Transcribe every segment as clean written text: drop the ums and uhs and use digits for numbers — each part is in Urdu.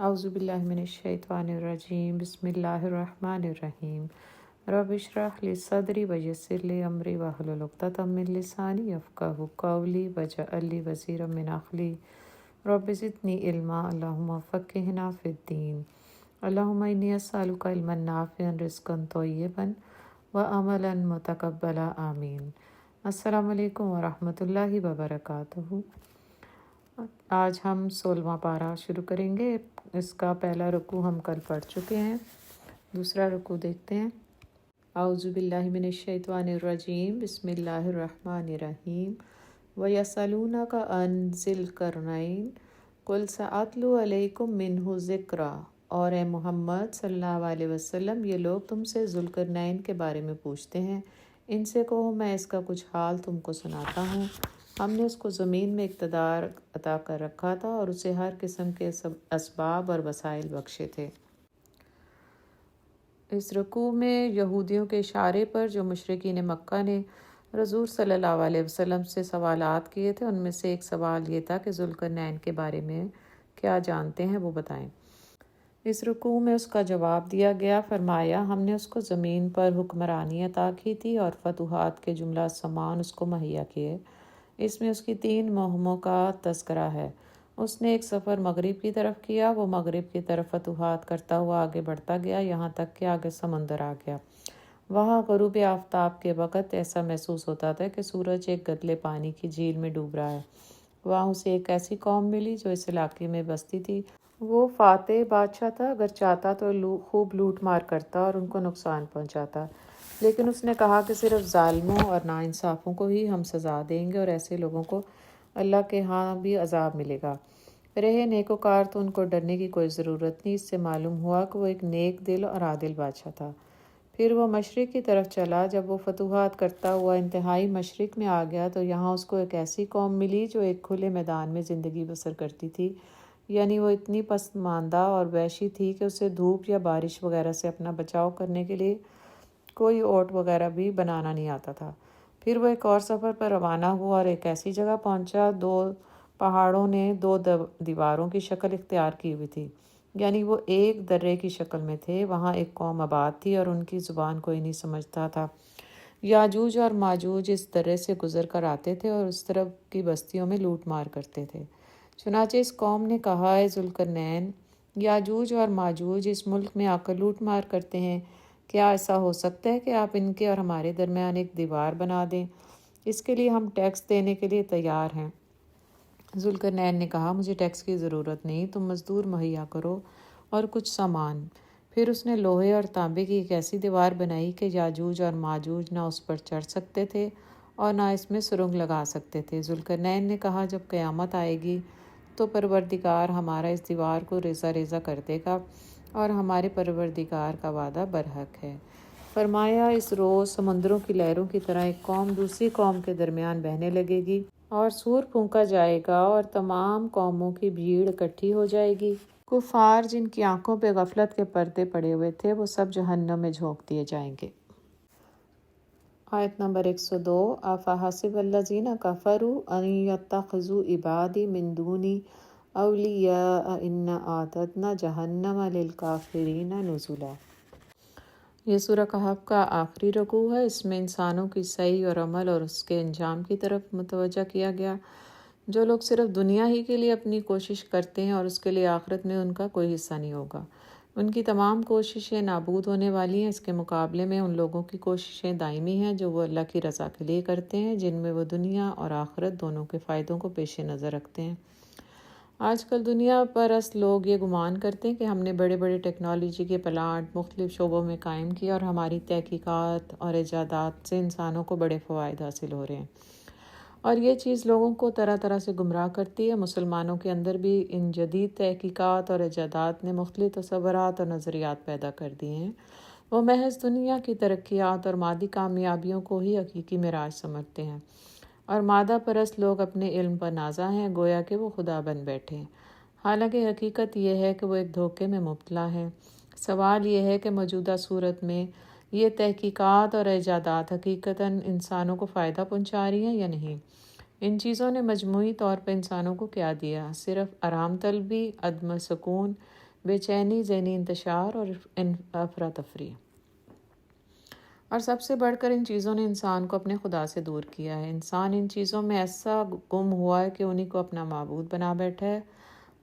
اعوذ باللہ من الشیطان الرجیم بسم اللہ الرحمن الرحیم رب اشرح لی صدری ویسر لی امری واحلل عقدۃ من لسانی یفقہوا قولی واجعل لی وزیرا من اہلی رب زدنی علما اللہم فقہنا فی الدین اللہم انی اسألک علما نافعا رزقا طیبا وعملا متقبلا آمین۔ السلام علیکم ورحمۃ اللہ وبرکاتہ۔ آج ہم 16واں پارہ شروع کریں گے۔ اس کا پہلا رکوع ہم کل پڑھ چکے ہیں، دوسرا رکوع دیکھتے ہیں۔ اعوذ باللہ من الشیطان الرجیم بسم اللہ الرحمن الرحیم وَيَسْأَلُونَكَ عَنْ ذِي الْقَرْنَيْنِ قُلْ سَأَتْلُو عَلَيْكُم مِّنْهُ ذِكْرًا۔ اور اے محمد صلی اللہ علیہ وسلم، یہ لوگ تم سے ذوالقرنین کے بارے میں پوچھتے ہیں، ان سے کہو میں اس کا کچھ حال تم کو سناتا ہوں۔ ہم نے اس کو زمین میں اقتدار عطا کر رکھا تھا اور اسے ہر قسم کے اسباب اور وسائل بخشے تھے۔ اس رکوع میں یہودیوں کے اشارے پر جو مشرکین مکہ نے رسول صلی اللہ علیہ وسلم سے سوالات کیے تھے، ان میں سے ایک سوال یہ تھا کہ ذوالقرنین کے بارے میں کیا جانتے ہیں وہ بتائیں۔ اس رکوع میں اس کا جواب دیا گیا۔ فرمایا ہم نے اس کو زمین پر حکمرانی عطا کی تھی اور فتوحات کے جملہ سامان اس کو مہیا کیے۔ اس میں اس کی 3 مہموں کا تذکرہ ہے۔ اس نے ایک سفر مغرب کی طرف کیا، وہ مغرب کی طرف فتوحات کرتا ہوا آگے بڑھتا گیا، یہاں تک کہ آگے سمندر آ گیا۔ وہاں غروب آفتاب کے وقت ایسا محسوس ہوتا تھا کہ سورج ایک گدلے پانی کی جھیل میں ڈوب رہا ہے۔ وہاں اسے ایک ایسی قوم ملی جو اس علاقے میں بستی تھی۔ وہ فاتح بادشاہ تھا، اگر چاہتا تو خوب لوٹ مار کرتا اور ان کو نقصان پہنچاتا، لیکن اس نے کہا کہ صرف ظالموں اور ناانصافوں کو ہی ہم سزا دیں گے اور ایسے لوگوں کو اللہ کے ہاں بھی عذاب ملے گا۔ رہے نیکوکار تو ان کو ڈرنے کی کوئی ضرورت نہیں۔ اس سے معلوم ہوا کہ وہ ایک نیک دل اور عادل بادشاہ تھا۔ پھر وہ مشرق کی طرف چلا۔ جب وہ فتوحات کرتا ہوا انتہائی مشرق میں آ گیا تو یہاں اس کو ایک ایسی قوم ملی جو ایک کھلے میدان میں زندگی بسر کرتی تھی، یعنی وہ اتنی پسماندہ اور وحشی تھی کہ اسے دھوپ یا بارش وغیرہ سے اپنا بچاؤ کرنے کے لیے کوئی اوٹ وغیرہ بھی بنانا نہیں آتا تھا۔ پھر وہ ایک اور سفر پر روانہ ہوا اور ایک ایسی جگہ پہنچا 2 پہاڑوں نے 2 دیواروں کی شکل اختیار کی ہوئی تھی، یعنی وہ ایک درے کی شکل میں تھے۔ وہاں ایک قوم آباد تھی اور ان کی زبان کوئی نہیں سمجھتا تھا۔ یاجوج اور ماجوج اس درے سے گزر کر آتے تھے اور اس طرف کی بستیوں میں لوٹ مار کرتے تھے۔ چنانچہ اس قوم نے کہا، اے ذوالقرنین، یاجوج اور ماجوج اس ملک میں آ کر لوٹ مار کرتے ہیں، کیا ایسا ہو سکتا ہے کہ آپ ان کے اور ہمارے درمیان ایک دیوار بنا دیں؟ اس کے لیے ہم ٹیکس دینے کے لیے تیار ہیں۔ ذوالقرنین نے کہا، مجھے ٹیکس کی ضرورت نہیں، تم مزدور مہیا کرو اور کچھ سامان۔ پھر اس نے لوہے اور تانبے کی ایک ایسی دیوار بنائی کہ یاجوج اور ماجوج نہ اس پر چڑھ سکتے تھے اور نہ اس میں سرنگ لگا سکتے تھے۔ ذوالقرنین نے کہا، جب قیامت آئے گی تو پروردگار ہمارا اس دیوار کو ریزہ ریزہ کر دے گا اور ہمارے پروردگار کا وعدہ برحق ہے۔ فرمایا اس روز سمندروں کی لہروں کی طرح ایک قوم دوسری قوم کے درمیان بہنے لگے گی اور سور پھونکا جائے گا اور تمام قوموں کی بھیڑ اکٹھی ہو جائے گی۔ کفار جن کی آنکھوں پہ غفلت کے پردے پڑے ہوئے تھے وہ سب جہنم میں جھونک دیے جائیں گے۔ آیت نمبر 102۔ افحسب الذین کفروا ان یتخذوا عبادی من دونی اولیاء انا اعتدنا جہنم للکافرین نزلا۔ یہ سورہ کہف کا آخری رکوع ہے۔ اس میں انسانوں کی سعی اور عمل اور اس کے انجام کی طرف متوجہ کیا گیا۔ جو لوگ صرف دنیا ہی کے لیے اپنی کوشش کرتے ہیں اور اس کے لیے آخرت میں ان کا کوئی حصہ نہیں ہوگا، ان کی تمام کوششیں نابود ہونے والی ہیں۔ اس کے مقابلے میں ان لوگوں کی کوششیں دائمی ہیں جو وہ اللہ کی رضا کے لیے کرتے ہیں، جن میں وہ دنیا اور آخرت دونوں کے فائدوں کو پیش نظر رکھتے ہیں۔ آج کل دنیا پرست لوگ یہ گمان کرتے ہیں کہ ہم نے بڑے بڑے ٹیکنالوجی کے پلانٹ مختلف شعبوں میں قائم کیے اور ہماری تحقیقات اور ایجادات سے انسانوں کو بڑے فوائد حاصل ہو رہے ہیں، اور یہ چیز لوگوں کو طرح طرح سے گمراہ کرتی ہے۔ مسلمانوں کے اندر بھی ان جدید تحقیقات اور ایجادات نے مختلف تصورات اور نظریات پیدا کر دیے ہیں۔ وہ محض دنیا کی ترقیات اور مادی کامیابیوں کو ہی حقیقی معراج سمجھتے ہیں، اور مادہ پرست لوگ اپنے علم پر نازاں ہیں، گویا کہ وہ خدا بن بیٹھے ہیں، حالانکہ حقیقت یہ ہے کہ وہ ایک دھوکے میں مبتلا ہے۔ سوال یہ ہے کہ موجودہ صورت میں یہ تحقیقات اور ایجادات حقیقتاً انسانوں کو فائدہ پہنچا رہی ہیں یا نہیں؟ ان چیزوں نے مجموعی طور پر انسانوں کو کیا دیا؟ صرف آرام طلبی، عدم سکون، بے چینی، ذہنی انتشار اور افراتفری۔ اور سب سے بڑھ کر ان چیزوں نے انسان کو اپنے خدا سے دور کیا ہے۔ انسان ان چیزوں میں ایسا گم ہوا ہے کہ انہی کو اپنا معبود بنا بیٹھا ہے۔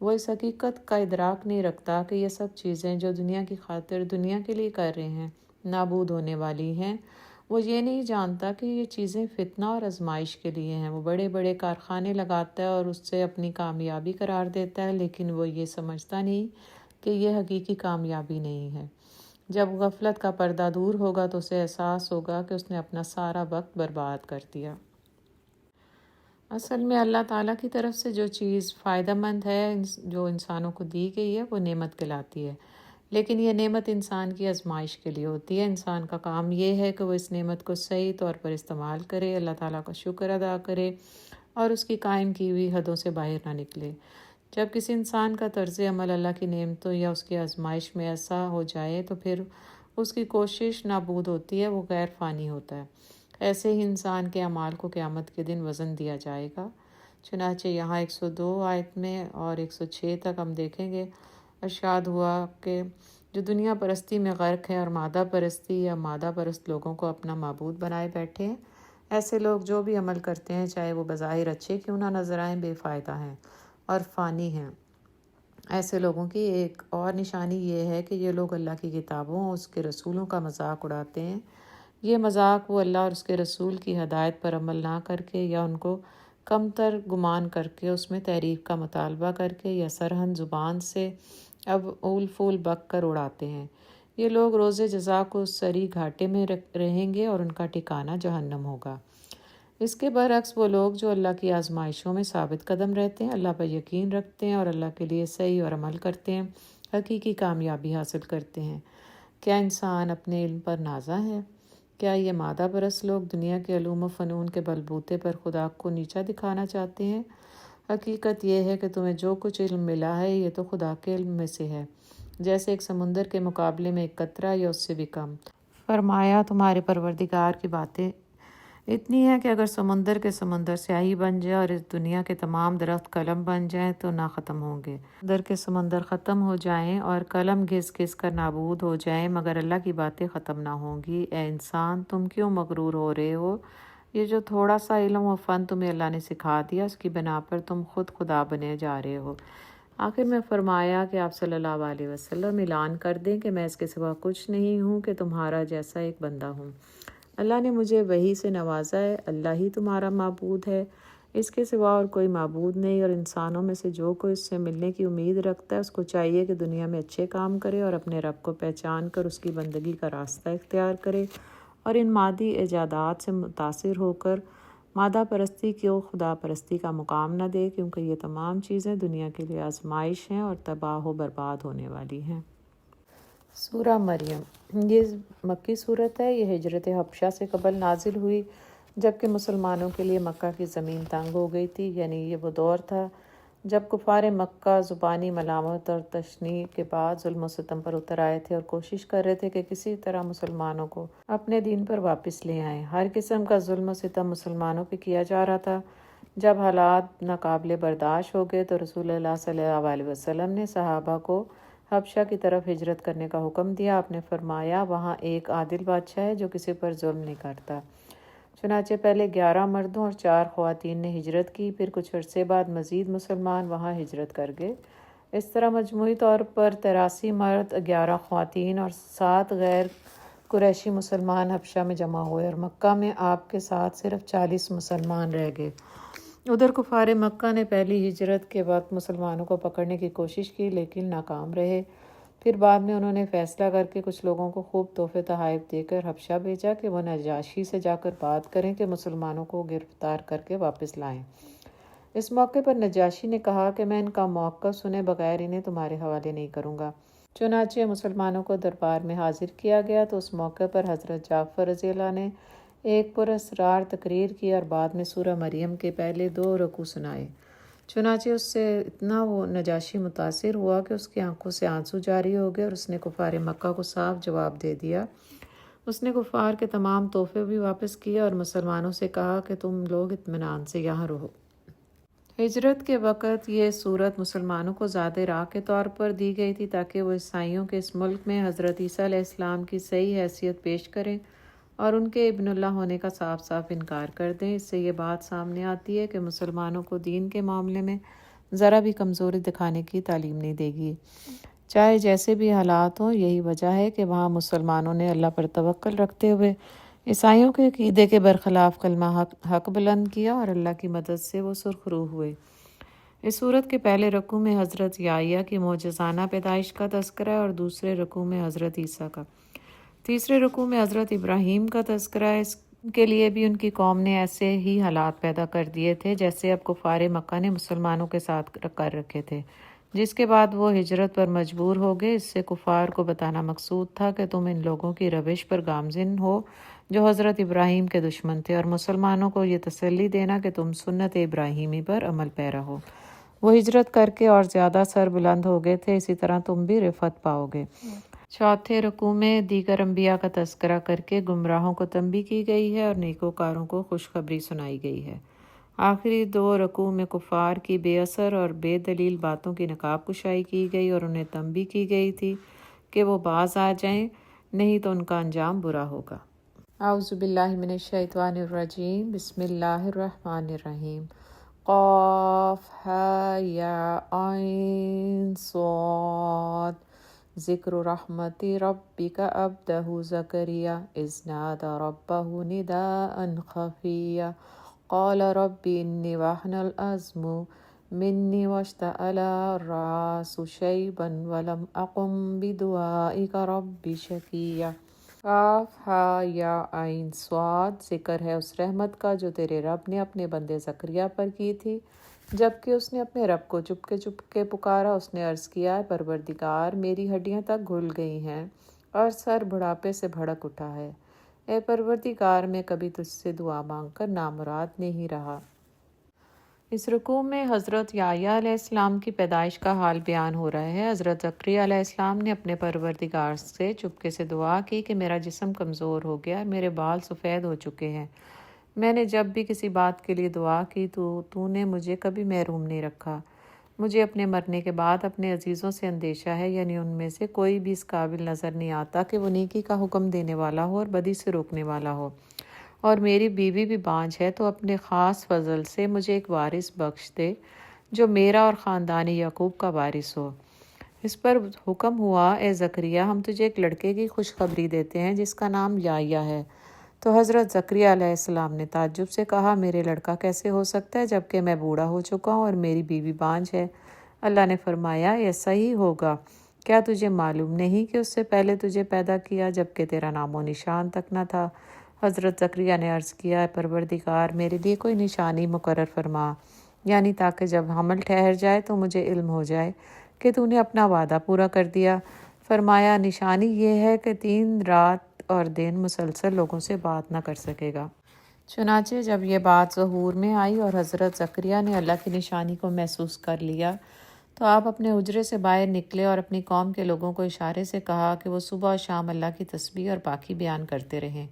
وہ اس حقیقت کا ادراک نہیں رکھتا کہ یہ سب چیزیں جو دنیا کی خاطر دنیا کے لیے کر رہے ہیں نابود ہونے والی ہیں۔ وہ یہ نہیں جانتا کہ یہ چیزیں فتنہ اور آزمائش کے لیے ہیں۔ وہ بڑے بڑے کارخانے لگاتا ہے اور اس سے اپنی کامیابی قرار دیتا ہے، لیکن وہ یہ سمجھتا نہیں کہ یہ حقیقی کامیابی نہیں ہے۔ جب غفلت کا پردہ دور ہوگا تو اسے احساس ہوگا کہ اس نے اپنا سارا وقت برباد کر دیا۔ اصل میں اللہ تعالیٰ کی طرف سے جو چیز فائدہ مند ہے جو انسانوں کو دی گئی ہے وہ نعمت کہلاتی ہے، لیکن یہ نعمت انسان کی آزمائش کے لیے ہوتی ہے۔ انسان کا کام یہ ہے کہ وہ اس نعمت کو صحیح طور پر استعمال کرے، اللہ تعالیٰ کا شکر ادا کرے اور اس کی قائم کی ہوئی حدوں سے باہر نہ نکلے۔ جب کسی انسان کا طرز عمل اللہ کی نعمتوں یا اس کی آزمائش میں ایسا ہو جائے تو پھر اس کی کوشش نابود ہوتی ہے، وہ غیر فانی ہوتا ہے۔ ایسے ہی انسان کے اعمال کو قیامت کے دن وزن دیا جائے گا۔ چنانچہ یہاں 102 آیت میں اور 106 تک ہم دیکھیں گے ارشاد ہوا کہ جو دنیا پرستی میں غرق ہیں اور مادہ پرستی یا مادہ پرست لوگوں کو اپنا معبود بنائے بیٹھے ہیں، ایسے لوگ جو بھی عمل کرتے ہیں چاہے وہ بظاہر اچھے کیوں نہ نظر آئیں، بے فائدہ ہیں اور فانی ہیں۔ ایسے لوگوں کی ایک اور نشانی یہ ہے کہ یہ لوگ اللہ کی کتابوں اور اس کے رسولوں کا مذاق اڑاتے ہیں۔ یہ مذاق وہ اللہ اور اس کے رسول کی ہدایت پر عمل نہ کر کے یا ان کو کم تر گمان کر کے اس میں تحریف کا مطالبہ کر کے یا سرہن زبان سے اب اول فول بک کر اڑاتے ہیں۔ یہ لوگ روز جزا کو سری گھاٹے میں رہیں گے اور ان کا ٹھکانہ جہنم ہوگا۔ اس کے برعکس وہ لوگ جو اللہ کی آزمائشوں میں ثابت قدم رہتے ہیں، اللہ پر یقین رکھتے ہیں اور اللہ کے لیے صحیح اور عمل کرتے ہیں، حقیقی کامیابی حاصل کرتے ہیں۔ کیا انسان اپنے علم پر نازا ہے؟ کیا یہ مادہ پرست لوگ دنیا کے علوم و فنون کے بلبوتے پر خدا کو نیچا دکھانا چاہتے ہیں؟ حقیقت یہ ہے کہ تمہیں جو کچھ علم ملا ہے یہ تو خدا کے علم میں سے ہے، جیسے ایک سمندر کے مقابلے میں ایک قطرہ یا اس سے بھی کم۔ فرمایا تمہارے پروردگار کی باتیں اتنی ہیں کہ اگر سمندر سیاہی بن جائے اور اس دنیا کے تمام درخت قلم بن جائیں تو نہ ختم ہوں گے۔ سمندر ختم ہو جائیں اور قلم گھس گھس کر نابود ہو جائیں مگر اللہ کی باتیں ختم نہ ہوں گی۔ اے انسان، تم کیوں مغرور ہو رہے ہو؟ یہ جو تھوڑا سا علم و فن تمہیں اللہ نے سکھا دیا اس کی بنا پر تم خود خدا بنے جا رہے ہو۔ آخر میں فرمایا کہ آپ صلی اللہ علیہ وسلم اعلان کر دیں کہ میں اس کے سوا کچھ نہیں ہوں کہ تمہارا جیسا ایک بندہ ہوں۔ اللہ نے مجھے وحی سے نوازا ہے، اللہ ہی تمہارا معبود ہے، اس کے سوا اور کوئی معبود نہیں، اور انسانوں میں سے جو کوئی اس سے ملنے کی امید رکھتا ہے اس کو چاہیے کہ دنیا میں اچھے کام کرے اور اپنے رب کو پہچان کر اس کی بندگی کا راستہ اختیار کرے اور ان مادی ایجادات سے متاثر ہو کر مادہ پرستی کو خدا پرستی کا مقام نہ دے، کیونکہ یہ تمام چیزیں دنیا کے لیے آزمائش ہیں اور تباہ و برباد ہونے والی ہیں۔ سورہ مریم، یہ مکی صورت ہے۔ یہ ہجرت حبشہ سے قبل نازل ہوئی جبکہ مسلمانوں کے لیے مکہ کی زمین تنگ ہو گئی تھی، یعنی یہ وہ دور تھا جب کفار مکہ زبانی ملامت اور تشنیع کے بعد ظلم و ستم پر اتر آئے تھے اور کوشش کر رہے تھے کہ کسی طرح مسلمانوں کو اپنے دین پر واپس لے آئیں۔ ہر قسم کا ظلم و ستم مسلمانوں پہ کیا جا رہا تھا۔ جب حالات ناقابل برداشت ہو گئے تو رسول اللہ صلی اللہ علیہ وسلم نے صحابہ کو حبشہ کی طرف ہجرت کرنے کا حکم دیا۔ آپ نے فرمایا وہاں ایک عادل بادشاہ ہے جو کسی پر ظلم نہیں کرتا۔ چنانچہ پہلے 11 مردوں اور 4 خواتین نے ہجرت کی، پھر کچھ عرصے بعد مزید مسلمان وہاں ہجرت کر گئے۔ اس طرح مجموعی طور پر 83 مرد، 11 خواتین اور 7 غیر قریشی مسلمان حبشہ میں جمع ہوئے اور مکہ میں آپ کے ساتھ صرف 40 مسلمان رہ گئے۔ ادھر کفار مکہ نے پہلی ہجرت کے وقت مسلمانوں کو پکڑنے کی کوشش کی لیکن ناکام رہے۔ پھر بعد میں انہوں نے فیصلہ کر کے کچھ لوگوں کو خوب تحفے تحائف دے کر حبشہ بھیجا کہ وہ نجاشی سے جا کر بات کریں کہ مسلمانوں کو گرفتار کر کے واپس لائیں۔ اس موقع پر نجاشی نے کہا کہ میں ان کا موقف سنے بغیر انہیں تمہارے حوالے نہیں کروں گا۔ چنانچہ مسلمانوں کو دربار میں حاضر کیا گیا تو اس موقع پر حضرت جعفر رضی اللہ نے ایک پراسرار تقریر کی اور بعد میں سورہ مریم کے پہلے 2 رکوع سنائے۔ چنانچہ اس سے اتنا وہ نجاشی متاثر ہوا کہ اس کی آنکھوں سے آنسو جاری ہو گئے اور اس نے کفار مکہ کو صاف جواب دے دیا۔ اس نے کفار کے تمام تحفے بھی واپس کیے اور مسلمانوں سے کہا کہ تم لوگ اطمینان سے یہاں رہو۔ ہجرت کے وقت یہ صورت مسلمانوں کو ذات راہ کے طور پر دی گئی تھی تاکہ وہ عیسائیوں کے اس ملک میں حضرت عیسیٰ علیہ السلام کی صحیح حیثیت پیش کریں اور ان کے ابن اللہ ہونے کا صاف صاف انکار کر دیں۔ اس سے یہ بات سامنے آتی ہے کہ مسلمانوں کو دین کے معاملے میں ذرا بھی کمزوری دکھانے کی تعلیم نہیں دے گی، چاہے جیسے بھی حالات ہوں۔ یہی وجہ ہے کہ وہاں مسلمانوں نے اللہ پر توکل رکھتے ہوئے عیسائیوں کے عقیدے کے برخلاف کلمہ حق بلند کیا اور اللہ کی مدد سے وہ سرخرو ہوئے۔ اس صورت کے پہلے رکوع میں حضرت یحییٰ کی معجزانہ پیدائش کا تذکرہ ہے اور دوسرے رکوع میں حضرت عیسیٰ کا۔ تیسرے رکوع میں حضرت ابراہیم کا تذکرہ ہے۔ اس کے لیے بھی ان کی قوم نے ایسے ہی حالات پیدا کر دیے تھے جیسے اب کفار مکہ نے مسلمانوں کے ساتھ کر رکھے تھے، جس کے بعد وہ ہجرت پر مجبور ہو گئے۔ اس سے کفار کو بتانا مقصود تھا کہ تم ان لوگوں کی روش پر گامزن ہو جو حضرت ابراہیم کے دشمن تھے، اور مسلمانوں کو یہ تسلی دینا کہ تم سنت ابراہیمی پر عمل پیرا ہو۔ وہ ہجرت کر کے اور زیادہ سر بلند ہو گئے تھے، اسی طرح تم بھی رفعت پاؤ گے۔ چوتھے رکوع میں دیگر انبیاء کا تذکرہ کر کے گمراہوں کو تنبیہ کی گئی ہے اور نیکوکاروں کو خوشخبری سنائی گئی ہے۔ آخری دو رکوع میں کفار کی بے اثر اور بے دلیل باتوں کی نقاب کشائی کی گئی اور انہیں تنبیہ کی گئی تھی کہ وہ باز آ جائیں، نہیں تو ان کا انجام برا ہوگا۔ اعوذ باللہ من الشیطان الرجیم، بسم اللہ الرحمن الرحیم۔ قاف ہا یا عین صاد، ذکر رحمت ربک عبدہ زکریا اذ نادى ربہ نداء خفیا قال رب انی وهن العظم منی واشتعل الرأس شیبا ولم اقم بدعائک رب شقیا۔ قاف ہا یا عین صاد، ذکر ہے اس رحمت کا جو تیرے رب نے اپنے بندے زکریا پر کی تھی جبکہ اس نے اپنے رب کو چپ کے پکارا۔ اس نے عرض کیا، پروردگار میری ہڈیاں تک گھل گئی ہیں اور سر بڑھاپے سے بھڑک اٹھا ہے۔ اے پروردگار، میں کبھی تجھ سے دعا مانگ کر نامراد نہیں رہا۔ اس رکوع میں حضرت یحییٰ علیہ السلام کی پیدائش کا حال بیان ہو رہا ہے۔ حضرت زکریا علیہ السلام نے اپنے پروردگار سے چپکے سے دعا کی کہ میرا جسم کمزور ہو گیا، میرے بال سفید ہو چکے ہیں۔ میں نے جب بھی کسی بات کے لیے دعا کی تو نے مجھے کبھی محروم نہیں رکھا۔ مجھے اپنے مرنے کے بعد اپنے عزیزوں سے اندیشہ ہے، یعنی ان میں سے کوئی بھی اس قابل نظر نہیں آتا کہ وہ نیکی کا حکم دینے والا ہو اور بدی سے روکنے والا ہو، اور میری بیوی بھی بانجھ ہے، تو اپنے خاص فضل سے مجھے ایک وارث بخش دے جو میرا اور خاندان یعقوب کا وارث ہو۔ اس پر حکم ہوا، اے زکریا، ہم تجھے ایک لڑکے کی خوشخبری دیتے ہیں جس کا نام یحییٰ ہے۔ تو حضرت زکریا علیہ السلام نے تعجب سے کہا، میرے لڑکا کیسے ہو سکتا ہے جبکہ میں بوڑھا ہو چکا ہوں اور میری بیوی بانجھ ہے؟ اللہ نے فرمایا، ایسا ہی ہوگا۔ کیا تجھے معلوم نہیں کہ اس سے پہلے تجھے پیدا کیا جبکہ تیرا نام و نشان تک نہ تھا؟ حضرت زکریا نے عرض کیا، پروردگار میرے لیے کوئی نشانی مقرر فرما، یعنی تاکہ جب حمل ٹھہر جائے تو مجھے علم ہو جائے کہ تو نے اپنا وعدہ پورا کر دیا۔ فرمایا، نشانی یہ ہے کہ 3 رات اور دن مسلسل لوگوں سے بات نہ کر سکے گا۔ چنانچہ جب یہ بات ظہور میں آئی اور حضرت زکریا نے اللہ کی نشانی کو محسوس کر لیا تو آپ اپنے حجرے سے باہر نکلے اور اپنی قوم کے لوگوں کو اشارے سے کہا کہ وہ صبح و شام اللہ کی تسبیح اور پاکی بیان کرتے رہیں،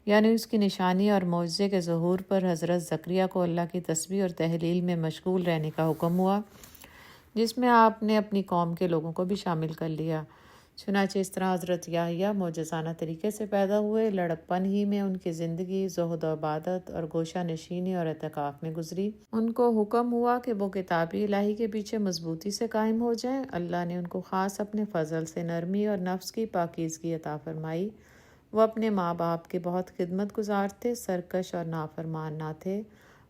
یعنی اس کی نشانی اور معجزے کے ظہور پر حضرت زکریا کو اللہ کی تسبیح اور تحلیل میں مشغول رہنے کا حکم ہوا، جس میں آپ نے اپنی قوم کے لوگوں کو بھی شامل کر لیا۔ چنانچہ اس طرح حضرت یحییٰ معجزانہ طریقے سے پیدا ہوئے۔ لڑکپن ہی میں ان کی زندگی زہد و عبادت اور گوشہ نشینی اور اعتکاف میں گزری۔ ان کو حکم ہوا کہ وہ کتاب الہی کے پیچھے مضبوطی سے قائم ہو جائیں۔ اللہ نے ان کو خاص اپنے فضل سے نرمی اور نفس کی پاکیزگی عطا فرمائی۔ وہ اپنے ماں باپ کے بہت خدمت گزار تھے، سرکش اور نافرمان نہ تھے۔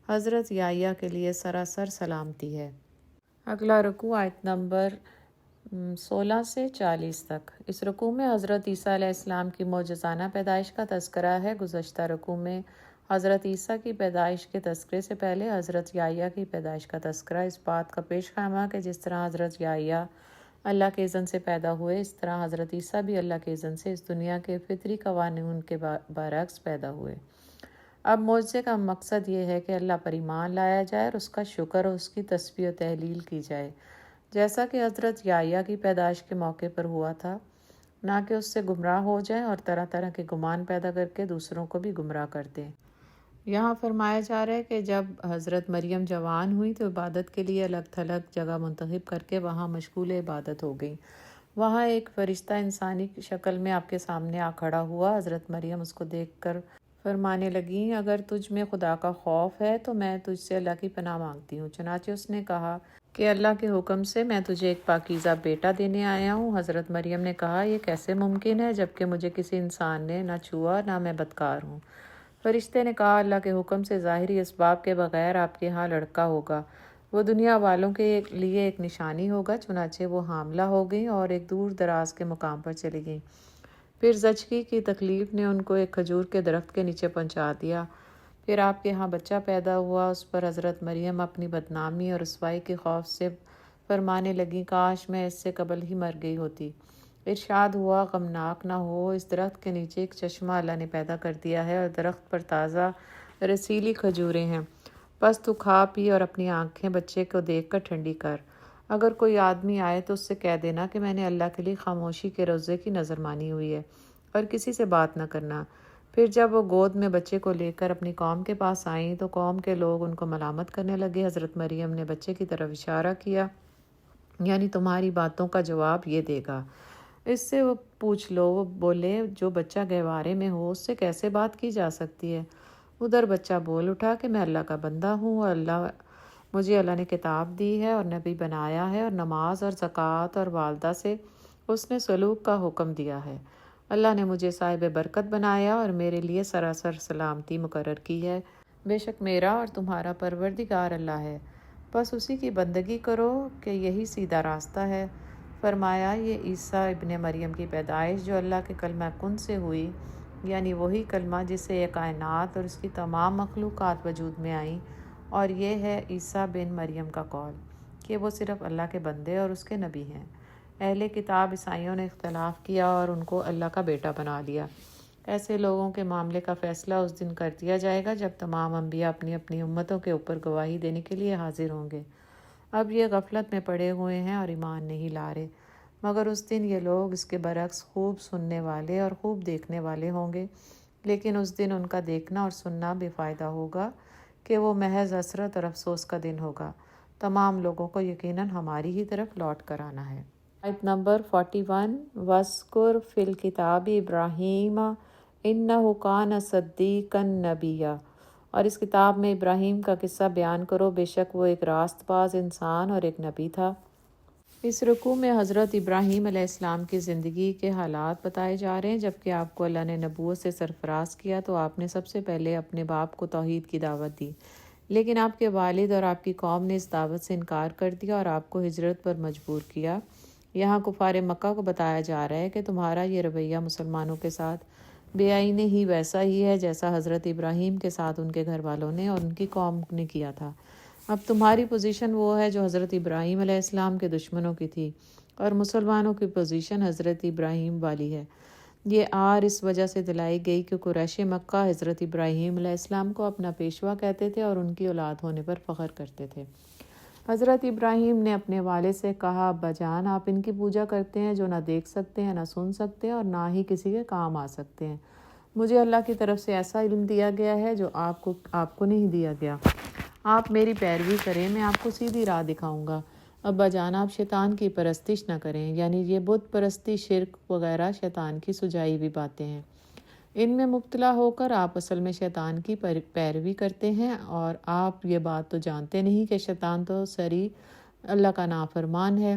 حضرت یحییٰ کے لیے سراسر سلامتی ہے۔ اگلا رکوع آیت نمبر 16 سے 40 تک۔ اس رکوع میں حضرت عیسیٰ علیہ السلام کی معجزانہ پیدائش کا تذکرہ ہے۔ گزشتہ رکوع میں حضرت عیسیٰ کی پیدائش کے تذکرے سے پہلے حضرت یحییٰ کی پیدائش کا تذکرہ اس بات کا پیش خیمہ کہ جس طرح حضرت یحییٰ اللہ کے اذن سے پیدا ہوئے، اس طرح حضرت عیسیٰ بھی اللہ کے اذن سے اس دنیا کے فطری قوانین کے برعکس پیدا ہوئے۔ اب معجزے کا مقصد یہ ہے کہ اللہ پر ایمان لایا جائے اور اس کا شکر اور اس کی تسبیح و تحلیل کی جائے، جیسا کہ حضرت یحییٰ کی پیدائش کے موقع پر ہوا تھا، نہ کہ اس سے گمراہ ہو جائیں اور طرح طرح کے گمان پیدا کر کے دوسروں کو بھی گمراہ کر دیں۔ یہاں فرمایا جا رہا ہے کہ جب حضرت مریم جوان ہوئی تو عبادت کے لیے الگ تھلگ جگہ منتخب کر کے وہاں مشغول عبادت ہو گئی۔ وہاں ایک فرشتہ انسانی شکل میں آپ کے سامنے آ کھڑا ہوا۔ حضرت مریم اس کو دیکھ کر فرمانے لگیں، اگر تجھ میں خدا کا خوف ہے تو میں تجھ سے اللہ کی پناہ مانگتی ہوں۔ چنانچہ اس نے کہا کہ اللہ کے حکم سے میں تجھے ایک پاکیزہ بیٹا دینے آیا ہوں۔ حضرت مریم نے کہا، یہ کیسے ممکن ہے جبکہ مجھے کسی انسان نے نہ چھوا نہ میں بدکار ہوں۔ فرشتے نے کہا، اللہ کے حکم سے ظاہری اسباب کے بغیر آپ کے ہاں لڑکا ہوگا، وہ دنیا والوں کے لیے ایک نشانی ہوگا۔ چنانچہ وہ حاملہ ہو گئیں اور ایک دور دراز کے مقام پر چلی گئیں۔ پھر زچگی کی تکلیف نے ان کو ایک کھجور کے درخت کے نیچے پہنچا دیا۔ پھر آپ کے ہاں بچہ پیدا ہوا۔ اس پر حضرت مریم اپنی بدنامی اور رسوائی کے خوف سے فرمانے لگیں، کاش میں اس سے قبل ہی مر گئی ہوتی۔ ارشاد ہوا، غمناک نہ ہو، اس درخت کے نیچے ایک چشمہ اللہ نے پیدا کر دیا ہے اور درخت پر تازہ رسیلی کھجوریں ہیں، بس تو کھا پی اور اپنی آنکھیں بچے کو دیکھ کر ٹھنڈی کر۔ اگر کوئی آدمی آئے تو اس سے کہہ دینا کہ میں نے اللہ کے لیے خاموشی کے روزے کی نظر مانی ہوئی ہے اور کسی سے بات نہ کرنا۔ پھر جب وہ گود میں بچے کو لے کر اپنی قوم کے پاس آئیں تو قوم کے لوگ ان کو ملامت کرنے لگے۔ حضرت مریم نے بچے کی طرف اشارہ کیا، یعنی تمہاری باتوں کا جواب یہ دے گا، اس سے وہ پوچھ لو۔ وہ بولے، جو بچہ گہوارے میں ہو اس سے کیسے بات کی جا سکتی ہے؟ ادھر بچہ بول اٹھا کہ میں اللہ کا بندہ ہوں اور مجھے اللہ نے کتاب دی ہے اور نبی بنایا ہے اور نماز اور زکوٰۃ اور والدہ سے اس نے سلوک کا حکم دیا ہے۔ اللہ نے مجھے صاحب برکت بنایا اور میرے لیے سراسر سلامتی مقرر کی ہے۔ بے شک میرا اور تمہارا پروردگار اللہ ہے، بس اسی کی بندگی کرو کہ یہی سیدھا راستہ ہے۔ فرمایا، یہ عیسیٰ ابن مریم کی پیدائش جو اللہ کے کلمہ کن سے ہوئی، یعنی وہی کلمہ جس سے یہ کائنات اور اس کی تمام مخلوقات وجود میں آئیں، اور یہ ہے عیسیٰ بن مریم کا قول کہ وہ صرف اللہ کے بندے اور اس کے نبی ہیں۔ اہل کتاب عیسائیوں نے اختلاف کیا اور ان کو اللہ کا بیٹا بنا لیا۔ ایسے لوگوں کے معاملے کا فیصلہ اس دن کر دیا جائے گا جب تمام انبیاء اپنی اپنی امتوں کے اوپر گواہی دینے کے لیے حاضر ہوں گے۔ اب یہ غفلت میں پڑے ہوئے ہیں اور ایمان نہیں لا رہے، مگر اس دن یہ لوگ اس کے برعکس خوب سننے والے اور خوب دیکھنے والے ہوں گے، لیکن اس دن ان کا دیکھنا اور سننا بے فائدہ ہوگا کہ وہ محض حسرت اور افسوس کا دن ہوگا۔ تمام لوگوں کو یقیناً ہماری ہی طرف لوٹ کر آنا ہے۔ آیت نمبر 41، وَاذْكُرْ فِي الْكِتَابِ ابراہیم اِنَّهُ كَانَ صَدِّيقًا نَبِيًّا، اور اس کتاب میں ابراہیم کا قصہ بیان کرو، بے شک وہ ایک راست باز انسان اور ایک نبی تھا۔ اس رکوع میں حضرت ابراہیم علیہ السلام کی زندگی کے حالات بتائے جا رہے ہیں۔ جبکہ آپ کو اللہ نے نبوت سے سرفراز کیا تو آپ نے سب سے پہلے اپنے باپ کو توحید کی دعوت دی، لیکن آپ کے والد اور آپ کی قوم نے اس دعوت سے انکار کر دیا اور آپ کو ہجرت پر مجبور کیا۔ یہاں کفار مکہ کو بتایا جا رہا ہے کہ تمہارا یہ رویہ مسلمانوں کے ساتھ بے آئینی ہی ویسا ہی ہے جیسا حضرت ابراہیم کے ساتھ ان کے گھر والوں نے اور ان کی قوم نے کیا تھا۔ اب تمہاری پوزیشن وہ ہے جو حضرت ابراہیم علیہ السلام کے دشمنوں کی تھی، اور مسلمانوں کی پوزیشن حضرت ابراہیم والی ہے۔ یہ آر اس وجہ سے دلائی گئی کہ قریش مکہ حضرت ابراہیم علیہ السلام کو اپنا پیشوا کہتے تھے اور ان کی اولاد ہونے پر فخر کرتے تھے۔ حضرت ابراہیم نے اپنے والد سے کہا، ابا جان، آپ ان کی پوجا کرتے ہیں جو نہ دیکھ سکتے ہیں، نہ سن سکتے ہیں اور نہ ہی کسی کے کام آ سکتے ہیں۔ مجھے اللہ کی طرف سے ایسا علم دیا گیا ہے جو آپ کو نہیں دیا گیا۔ آپ میری پیروی کریں، میں آپ کو سیدھی راہ دکھاؤں گا۔ ابا جان، آپ شیطان کی پرستش نہ کریں، یعنی یہ بت پرستی، شرک وغیرہ شیطان کی سجائی ہوئی باتیں ہیں۔ ان میں مبتلا ہو کر آپ اصل میں شیطان کی پیروی کرتے ہیں، اور آپ یہ بات تو جانتے نہیں کہ شیطان تو سری اللہ کا نافرمان ہے۔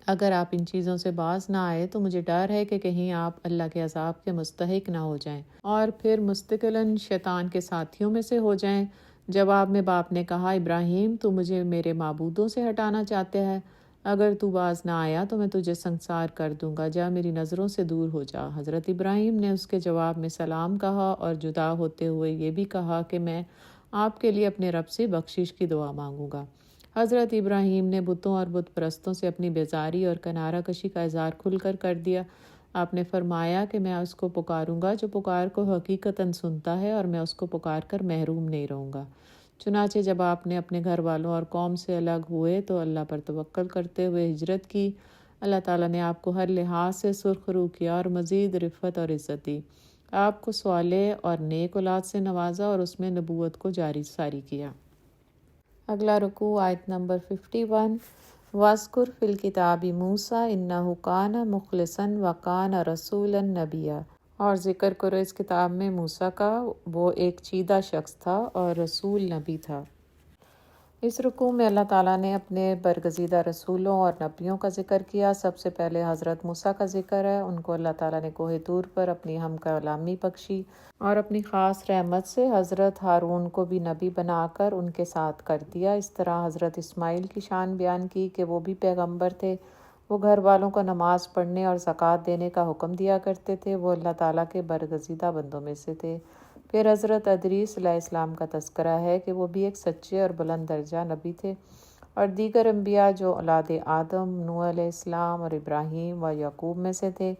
اگر آپ ان چیزوں سے باز نہ آئے تو مجھے ڈر ہے کہ کہیں آپ اللہ کے عذاب کے مستحق نہ ہو جائیں اور پھر مستقلاً شیطان کے ساتھیوں میں سے ہو جائیں۔ جواب میں باپ نے کہا، ابراہیم، تو مجھے میرے معبودوں سے ہٹانا چاہتے ہے؟ اگر تو باز نہ آیا تو میں تجھے سنسار کر دوں گا، جا میری نظروں سے دور ہو جا۔ حضرت ابراہیم نے اس کے جواب میں سلام کہا اور جدا ہوتے ہوئے یہ بھی کہا کہ میں آپ کے لیے اپنے رب سے بخشش کی دعا مانگوں گا۔ حضرت ابراہیم نے بتوں اور بت پرستوں سے اپنی بیزاری اور کنارہ کشی کا اظہار کھل کر دیا۔ آپ نے فرمایا کہ میں اس کو پکاروں گا جو پکار کو حقیقتاً سنتا ہے، اور میں اس کو پکار کر محروم نہیں رہوں گا۔ چنانچہ جب آپ نے اپنے گھر والوں اور قوم سے الگ ہوئے تو اللہ پر توکل کرتے ہوئے ہجرت کی۔ اللہ تعالیٰ نے آپ کو ہر لحاظ سے سرخ رو کیا اور مزید رفعت اور عزت دی۔ آپ کو صالح اور نیک اولاد سے نوازا اور اس میں نبوت کو جاری ساری کیا۔ اگلا رکوع آیت نمبر 51۔ وَاذْكُرْ فِي الْكِتَابِ مُوسَىٰ إِنَّهُ كَانَ مُخْلِصًا وَكَانَ رَسُولًا نَبِيًّا۔ اور ذکر کرو اس کتاب میں موسیٰ کا، وہ ایک چیدہ شخص تھا اور رسول نبی تھا۔ اس رکوع میں اللہ تعالیٰ نے اپنے برگزیدہ رسولوں اور نبیوں کا ذکر کیا۔ سب سے پہلے حضرت موسیٰ کا ذکر ہے۔ ان کو اللہ تعالیٰ نے کوہ طور پر اپنی ہم کلامی بخشی اور اپنی خاص رحمت سے حضرت ہارون کو بھی نبی بنا کر ان کے ساتھ کر دیا۔ اس طرح حضرت اسماعیل کی شان بیان کی کہ وہ بھی پیغمبر تھے۔ وہ گھر والوں کو نماز پڑھنے اور زکوٰۃ دینے کا حکم دیا کرتے تھے۔ وہ اللہ تعالیٰ کے برگزیدہ بندوں میں سے تھے۔ پھر حضرت ادریس علیہ السلام کا تذکرہ ہے کہ وہ بھی ایک سچے اور بلند درجہ نبی تھے، اور دیگر انبیاء جو اولاد آدم، نوح علیہ السلام اور ابراہیم و یعقوب میں سے تھے،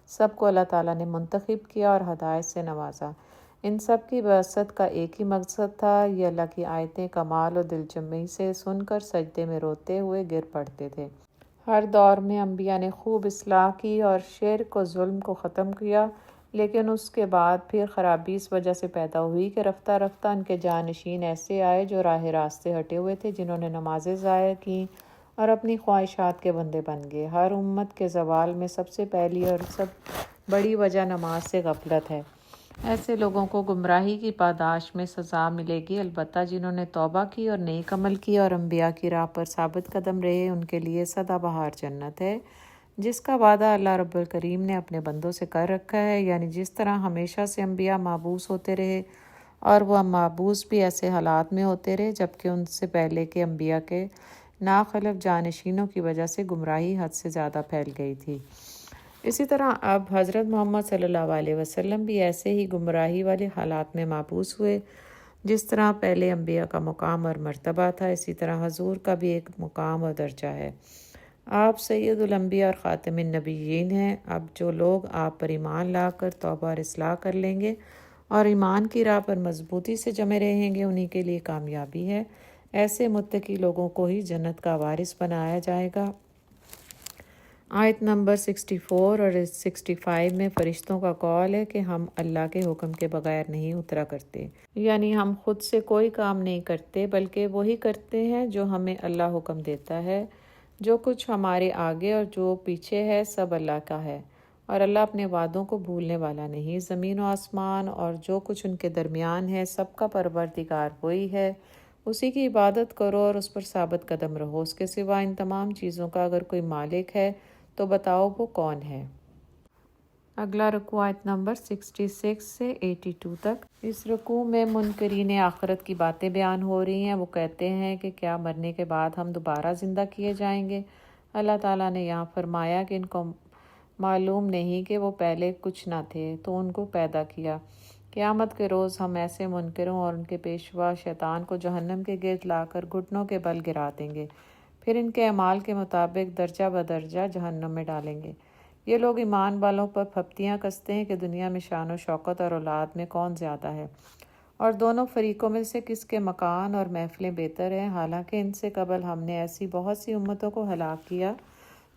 سب کو اللہ تعالیٰ نے منتخب کیا اور ہدایت سے نوازا۔ ان سب کی بعثت کا ایک ہی مقصد تھا، یہ اللہ کی آیتیں کمال و دل جمعی سے سن کر سجدے میں روتے ہوئے گر پڑتے تھے۔ ہر دور میں انبیاء نے خوب اصلاح کی اور شرک و ظلم کو ختم کیا، لیکن اس کے بعد پھر خرابی اس وجہ سے پیدا ہوئی کہ رفتہ رفتہ ان کے جانشین ایسے آئے جو راہ راستے ہٹے ہوئے تھے، جنہوں نے نمازیں ضائع کیں اور اپنی خواہشات کے بندے بن گئے۔ ہر امت کے زوال میں سب سے پہلی اور سب بڑی وجہ نماز سے غفلت ہے۔ ایسے لوگوں کو گمراہی کی پاداش میں سزا ملے گی، البتہ جنہوں نے توبہ کی اور نیک عمل کی اور انبیاء کی راہ پر ثابت قدم رہے، ان کے لیے سدا بہار جنت ہے، جس کا وعدہ اللہ رب الکریم نے اپنے بندوں سے کر رکھا ہے۔ یعنی جس طرح ہمیشہ سے انبیاء محبوس ہوتے رہے اور وہ محبوس بھی ایسے حالات میں ہوتے رہے جبکہ ان سے پہلے کے انبیاء کے ناخلف جانشینوں کی وجہ سے گمراہی حد سے زیادہ پھیل گئی تھی، اسی طرح اب حضرت محمد صلی اللہ علیہ وسلم بھی ایسے ہی گمراہی والے حالات میں محبوس ہوئے۔ جس طرح پہلے انبیاء کا مقام اور مرتبہ تھا، اسی طرح حضور کا بھی ایک مقام اور درجہ ہے۔ آپ سید الانبیاء اور خاتم النبیین ہیں۔ اب جو لوگ آپ پر ایمان لا کر توبہ اور اصلاح کر لیں گے اور ایمان کی راہ پر مضبوطی سے جمے رہیں گے، انہی کے لیے کامیابی ہے۔ ایسے متقی لوگوں کو ہی جنت کا وارث بنایا جائے گا۔ آیت نمبر 64 اور 65 میں فرشتوں کا قول ہے کہ ہم اللہ کے حکم کے بغیر نہیں اترا کرتے، یعنی ہم خود سے کوئی کام نہیں کرتے بلکہ وہی کرتے ہیں جو ہمیں اللہ حکم دیتا ہے۔ جو کچھ ہمارے آگے اور جو پیچھے ہے سب اللہ کا ہے، اور اللہ اپنے وعدوں کو بھولنے والا نہیں۔ زمین و آسمان اور جو کچھ ان کے درمیان ہے سب کا پروردگار وہی ہے، اسی کی عبادت کرو اور اس پر ثابت قدم رہو۔ اس کے سوا ان تمام چیزوں کا اگر کوئی مالک ہے تو بتاؤ وہ کون ہے۔ اگلا رکوع آیت نمبر 66 سے 82 تک۔ اس رکوع میں منکرین آخرت کی باتیں بیان ہو رہی ہیں۔ وہ کہتے ہیں کہ کیا مرنے کے بعد ہم دوبارہ زندہ کیے جائیں گے؟ اللہ تعالیٰ نے یہاں فرمایا کہ ان کو معلوم نہیں کہ وہ پہلے کچھ نہ تھے تو ان کو پیدا کیا۔ قیامت کے روز ہم ایسے منکروں اور ان کے پیشوا شیطان کو جہنم کے گرد لا کر گھٹنوں کے بل گرا دیں گے، پھر ان کے اعمال کے مطابق درجہ بدرجہ جہنم میں ڈالیں گے۔ یہ لوگ ایمان والوں پر پھپتیاں کستے ہیں کہ دنیا میں شان و شوکت اور اولاد میں کون زیادہ ہے، اور دونوں فریقوں میں سے کس کے مکان اور محفلیں بہتر ہیں، حالانکہ ان سے قبل ہم نے ایسی بہت سی امتوں کو ہلاک کیا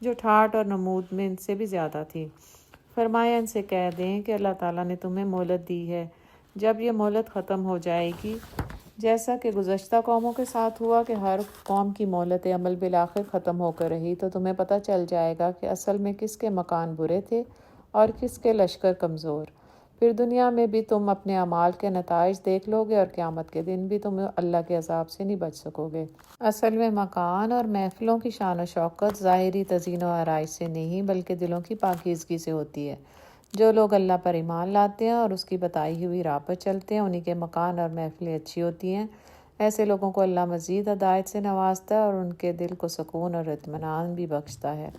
جو ٹھاٹھ اور نمود میں ان سے بھی زیادہ تھی۔ فرمایا ان سے کہہ دیں کہ اللہ تعالیٰ نے تمہیں مہلت دی ہے، جب یہ مہلت ختم ہو جائے گی، جیسا کہ گزشتہ قوموں کے ساتھ ہوا کہ ہر قوم کی مہلت عمل بالآخر ختم ہو کر رہی، تو تمہیں پتہ چل جائے گا کہ اصل میں کس کے مکان برے تھے اور کس کے لشکر کمزور۔ پھر دنیا میں بھی تم اپنے اعمال کے نتائج دیکھ لو گے اور قیامت کے دن بھی تم اللہ کے عذاب سے نہیں بچ سکو گے۔ اصل میں مکان اور محفلوں کی شان و شوکت ظاہری تزئین و آرائش سے نہیں بلکہ دلوں کی پاکیزگی سے ہوتی ہے۔ جو لوگ اللہ پر ایمان لاتے ہیں اور اس کی بتائی ہوئی راہ پر چلتے ہیں، انہی کے مکان اور محفلیں اچھی ہوتی ہیں۔ ایسے لوگوں کو اللہ مزید ہدایت سے نوازتا ہے اور ان کے دل کو سکون اور اطمینان بھی بخشتا ہے۔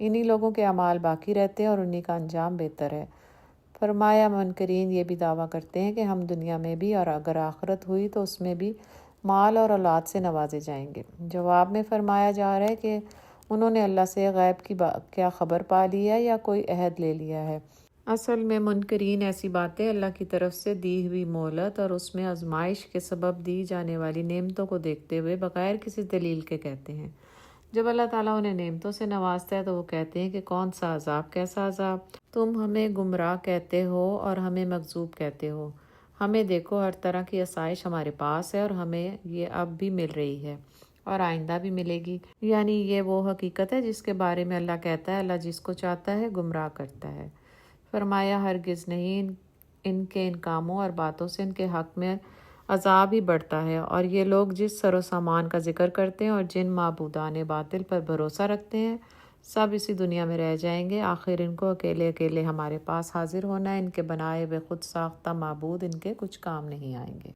انہی لوگوں کے اعمال باقی رہتے ہیں اور انہی کا انجام بہتر ہے۔ فرمایا منکرین یہ بھی دعویٰ کرتے ہیں کہ ہم دنیا میں بھی اور اگر آخرت ہوئی تو اس میں بھی مال اور اولاد سے نوازے جائیں گے۔ جواب میں فرمایا جا رہا ہے کہ انہوں نے اللہ سے غیب کی کیا خبر پا لی ہے یا کوئی عہد لے لیا ہے۔ اصل میں منکرین ایسی باتیں اللہ کی طرف سے دی ہوئی مہلت اور اس میں آزمائش کے سبب دی جانے والی نعمتوں کو دیکھتے ہوئے بغیر کسی دلیل کے کہتے ہیں۔ جب اللہ تعالیٰ انہیں نعمتوں سے نوازتا ہے تو وہ کہتے ہیں کہ کون سا عذاب، کیسا عذاب؟ تم ہمیں گمراہ کہتے ہو اور ہمیں مغضوب کہتے ہو۔ ہمیں دیکھو، ہر طرح کی آسائش ہمارے پاس ہے اور ہمیں یہ اب بھی مل رہی ہے اور آئندہ بھی ملے گی۔ یعنی یہ وہ حقیقت ہے جس کے بارے میں اللہ کہتا ہے، اللہ جس کو چاہتا ہے گمراہ کرتا ہے۔ فرمایا ہرگز نہیں، ان کے ان کاموں اور باتوں سے ان کے حق میں عذاب ہی بڑھتا ہے، اور یہ لوگ جس سر و سامان کا ذکر کرتے ہیں اور جن معبودان باطل پر بھروسہ رکھتے ہیں، سب اسی دنیا میں رہ جائیں گے، آخر ان کو اکیلے اکیلے ہمارے پاس حاضر ہونا ہے۔ ان کے بنائے ہوئے خود ساختہ معبود ان کے کچھ کام نہیں آئیں گے۔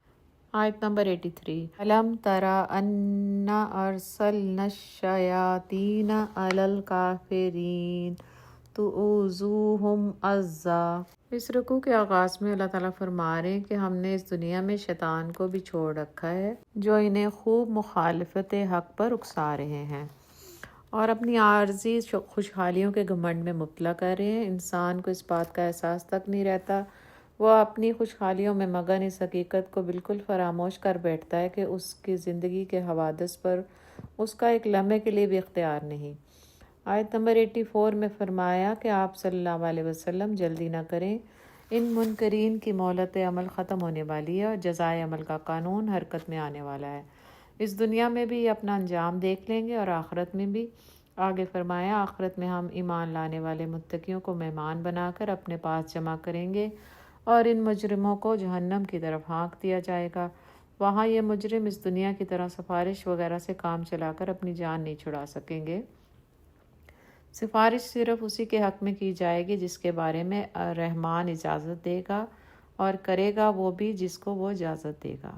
آیت نمبر 83۔ أَلَمْ تَرَ أَنَّا أَرْسَلْنَا الشَّيَاطِينَ عَلَى الْكَافِرِينَ تُؤْزُوهُمْ أَزًّا۔ اس رکوع کے آغاز میں اللہ تعالیٰ فرما رہے ہیں کہ ہم نے اس دنیا میں شیطان کو بھی چھوڑ رکھا ہے جو انہیں خوب مخالفت حق پر اکسا رہے ہیں اور اپنی عارضی خوشحالیوں کے گھمنڈ میں مبتلا کر رہے ہیں۔ انسان کو اس بات کا احساس تک نہیں رہتا، وہ اپنی خوشحالیوں میں مگن اس حقیقت کو بالکل فراموش کر بیٹھتا ہے کہ اس کی زندگی کے حوادث پر اس کا ایک لمحے کے لیے بھی اختیار نہیں۔ آیت نمبر 84 میں فرمایا کہ آپ صلی اللہ علیہ وسلم جلدی نہ کریں، ان منکرین کی مہلت عمل ختم ہونے والی ہے اور جزائے عمل کا قانون حرکت میں آنے والا ہے۔ اس دنیا میں بھی یہ اپنا انجام دیکھ لیں گے اور آخرت میں بھی۔ آگے فرمایا آخرت میں ہم ایمان لانے والے متقیوں کو مہمان بنا کر اپنے پاس جمع کریں گے اور ان مجرموں کو جہنم کی طرف ہانک دیا جائے گا۔ وہاں یہ مجرم اس دنیا کی طرح سفارش وغیرہ سے کام چلا کر اپنی جان نہیں چھڑا سکیں گے۔ سفارش صرف اسی کے حق میں کی جائے گی جس کے بارے میں رحمان اجازت دے گا، اور کرے گا وہ بھی جس کو وہ اجازت دے گا۔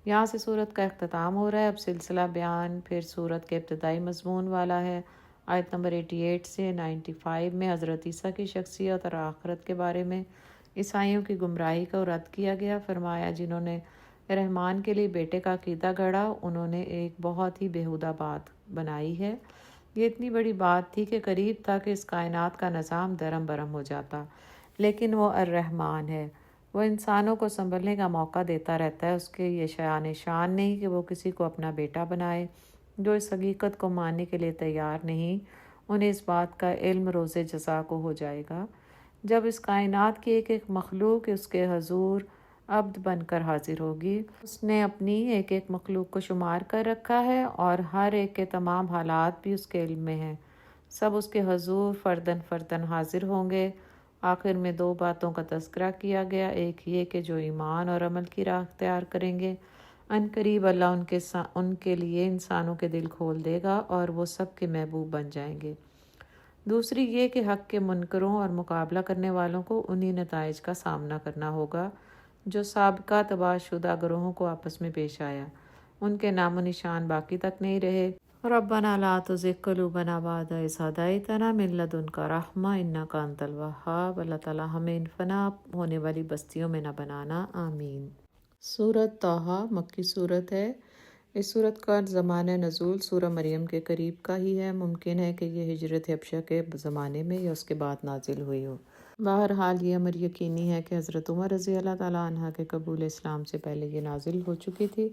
یہاں سے سورت کا اختتام ہو رہا ہے۔ اب سلسلہ بیان پھر سورت کے ابتدائی مضمون والا ہے۔ آیت نمبر 88 سے 95 میں حضرت عیسیٰ کی شخصیت اور آخرت کے بارے میں عیسائیوں کی گمراہی کو رد کیا گیا۔ فرمایا جنہوں نے رحمان کے لیے بیٹے کا عقیدہ گڑھا، انہوں نے ایک بہت ہی بیہودہ بات بنائی ہے۔ یہ اتنی بڑی بات تھی کہ قریب تھا کہ اس کائنات کا نظام درم برم ہو جاتا، لیکن وہ الرحمن ہے، وہ انسانوں کو سنبھلنے کا موقع دیتا رہتا ہے۔ اس کے یہ شان شان نہیں کہ وہ کسی کو اپنا بیٹا بنائے۔ جو اس حقیقت کو ماننے کے لیے تیار نہیں، انہیں اس بات کا علم روز جزا کو ہو جائے گا جب اس کائنات کی ایک ایک مخلوق اس کے حضور عبد بن کر حاضر ہوگی۔ اس نے اپنی ایک ایک مخلوق کو شمار کر رکھا ہے اور ہر ایک کے تمام حالات بھی اس کے علم میں ہیں۔ سب اس کے حضور فردن فردن حاضر ہوں گے۔ آخر میں دو باتوں کا تذکرہ کیا گیا، ایک یہ کہ جو ایمان اور عمل کی راہ اختیار کریں گے، ان قریب اللہ ان کے لیے انسانوں کے دل کھول دے گا اور وہ سب کے محبوب بن جائیں گے۔ دوسری یہ کہ حق کے منکروں اور مقابلہ کرنے والوں کو انہی نتائج کا سامنا کرنا ہوگا جو سابقہ تباہ شدہ گروہوں کو آپس میں پیش آیا۔ ان کے نام و نشان باقی تک نہیں رہے۔ ربنا لا تزغ قلوبنا بعد إذ هديتنا من لدنك رحمة إنك أنت الوهاب۔ اللہ تعالیٰ ہمیں ان فنا ہونے والی بستیوں میں نہ بنانا، آمین۔ سورۃ طٰہٰ مکی صورت ہے۔ اس صورت کا زمانہ نزول سورہ مریم کے قریب کا ہی ہے۔ ممکن ہے کہ یہ ہجرت حبشہ کے زمانے میں یا اس کے بعد نازل ہوئی ہو۔ بہرحال یہ امر یقینی ہے کہ حضرت عمر رضی اللہ تعالیٰ عنہ کے قبول اسلام سے پہلے یہ نازل ہو چکی تھی۔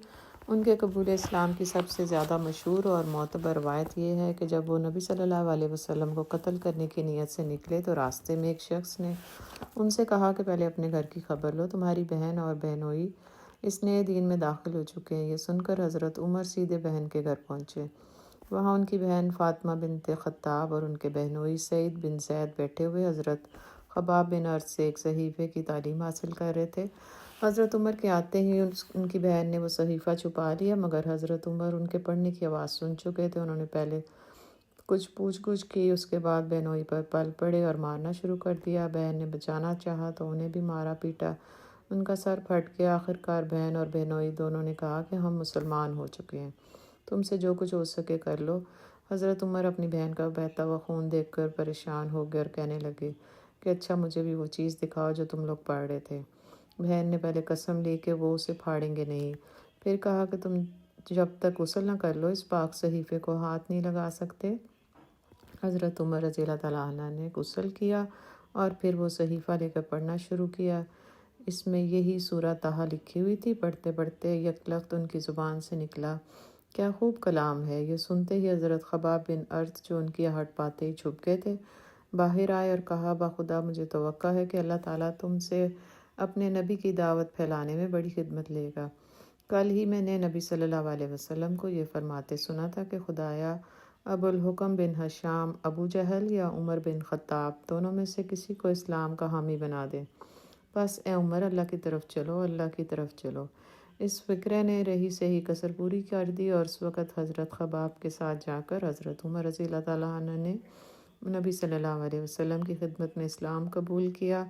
ان کے قبول اسلام کی سب سے زیادہ مشہور اور معتبر روایت یہ ہے کہ جب وہ نبی صلی اللہ علیہ وسلم کو قتل کرنے کی نیت سے نکلے تو راستے میں ایک شخص نے ان سے کہا کہ پہلے اپنے گھر کی خبر لو، تمہاری بہن اور بہنوئی اس نئے دین میں داخل ہو چکے ہیں۔ یہ سن کر حضرت عمر سیدھے بہن کے گھر پہنچے۔ وہاں ان کی بہن فاطمہ بنت خطاب اور ان کے بہنوئی سعید بن زید بیٹھے ہوئے حضرت خباب بن ارت سے ایک صحیفے کی تعلیم حاصل کر رہے تھے۔ حضرت عمر کے آتے ہی ان کی بہن نے وہ صحیفہ چھپا لیا، مگر حضرت عمر ان کے پڑھنے کی آواز سن چکے تھے۔ انہوں نے پہلے کچھ پوچھ گچھ کی، اس کے بعد بہنوئی پر پل پڑے اور مارنا شروع کر دیا۔ بہن نے بچانا چاہا تو انہیں بھی مارا پیٹا، ان کا سر پھٹ گیا۔ آخرکار بہن اور بہنوئی دونوں نے کہا کہ ہم مسلمان ہو چکے ہیں، تم سے جو کچھ ہو سکے کر لو۔ حضرت عمر اپنی بہن کا بہتا ہوا خون دیکھ کر پریشان ہو گئے اور کہنے لگے کہ اچھا مجھے بھی وہ چیز دکھاؤ جو تم لوگ پڑھ رہے تھے۔ بہن نے پہلے قسم لی کہ وہ اسے پھاڑیں گے نہیں، پھر کہا کہ تم جب تک غسل نہ کر لو اس پاک صحیفے کو ہاتھ نہیں لگا سکتے۔ حضرت عمر رضی اللہ تعالیٰ عنہ نے غسل کیا اور پھر وہ صحیفہ لے کر پڑھنا شروع کیا۔ اس میں یہی سورہ طٰہٰ لکھی ہوئی تھی۔ پڑھتے پڑھتے یک لخت ان کی زبان سے نکلا، کیا خوب کلام ہے۔ یہ سنتے ہی حضرت خباب بن ارت جو ان کی آہٹ پاتے ہی چھپ گئے تھے، باہر آئے اور کہا بخدا مجھے توقع ہے کہ اللہ تعالیٰ تم سے اپنے نبی کی دعوت پھیلانے میں بڑی خدمت لے گا۔ کل ہی میں نے نبی صلی اللہ علیہ وسلم کو یہ فرماتے سنا تھا کہ خدایا ابو الحکم بن حشام ابو جہل یا عمر بن خطاب دونوں میں سے کسی کو اسلام کا حامی بنا دیں۔ بس اے عمر اللہ کی طرف چلو، اللہ کی طرف چلو۔ اس فکرے نے رہی سے ہی کسر پوری کر دی اور اس وقت حضرت خباب کے ساتھ جا کر حضرت عمر رضی اللہ تعالیٰ عنہ نے نبی صلی اللہ علیہ وسلم کی خدمت میں اسلام قبول کیا،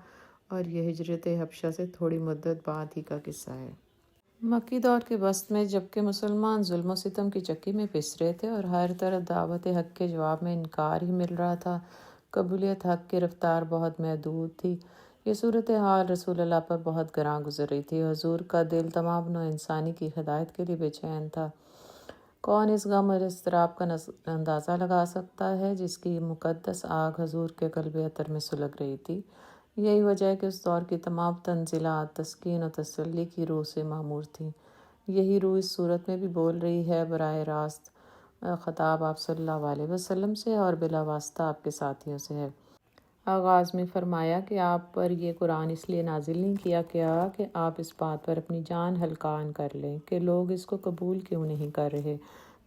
اور یہ ہجرت حبشہ سے تھوڑی مدت بعد ہی کا قصہ ہے۔ مکی دور کے وسط میں جبکہ مسلمان ظلم و ستم کی چکی میں پس رہے تھے اور ہر طرف دعوت حق کے جواب میں انکار ہی مل رہا تھا، قبولیت حق کی رفتار بہت محدود تھی، یہ صورتحال رسول اللہ پر بہت گراں گزر رہی تھی۔ حضور کا دل تمام نوع انسانی کی ہدایت کے لیے بے چین تھا۔ کون اس غم اور اضطراب کا اندازہ لگا سکتا ہے جس کی مقدس آگ حضور کے قلب اطہر میں سلگ رہی تھی؟ یہی وجہ ہے کہ اس دور کی تمام تنزیلات تسکین و تسلی کی روح سے معمور تھیں۔ یہی روح اس صورت میں بھی بول رہی ہے، براہ راست خطاب آپ صلی اللہ علیہ وسلم سے اور بلا واسطہ آپ کے ساتھیوں سے ہے۔ آغاز میں فرمایا کہ آپ پر یہ قرآن اس لیے نازل نہیں کیا گیا کہ آپ اس بات پر اپنی جان ہلکان کر لیں کہ لوگ اس کو قبول کیوں نہیں کر رہے،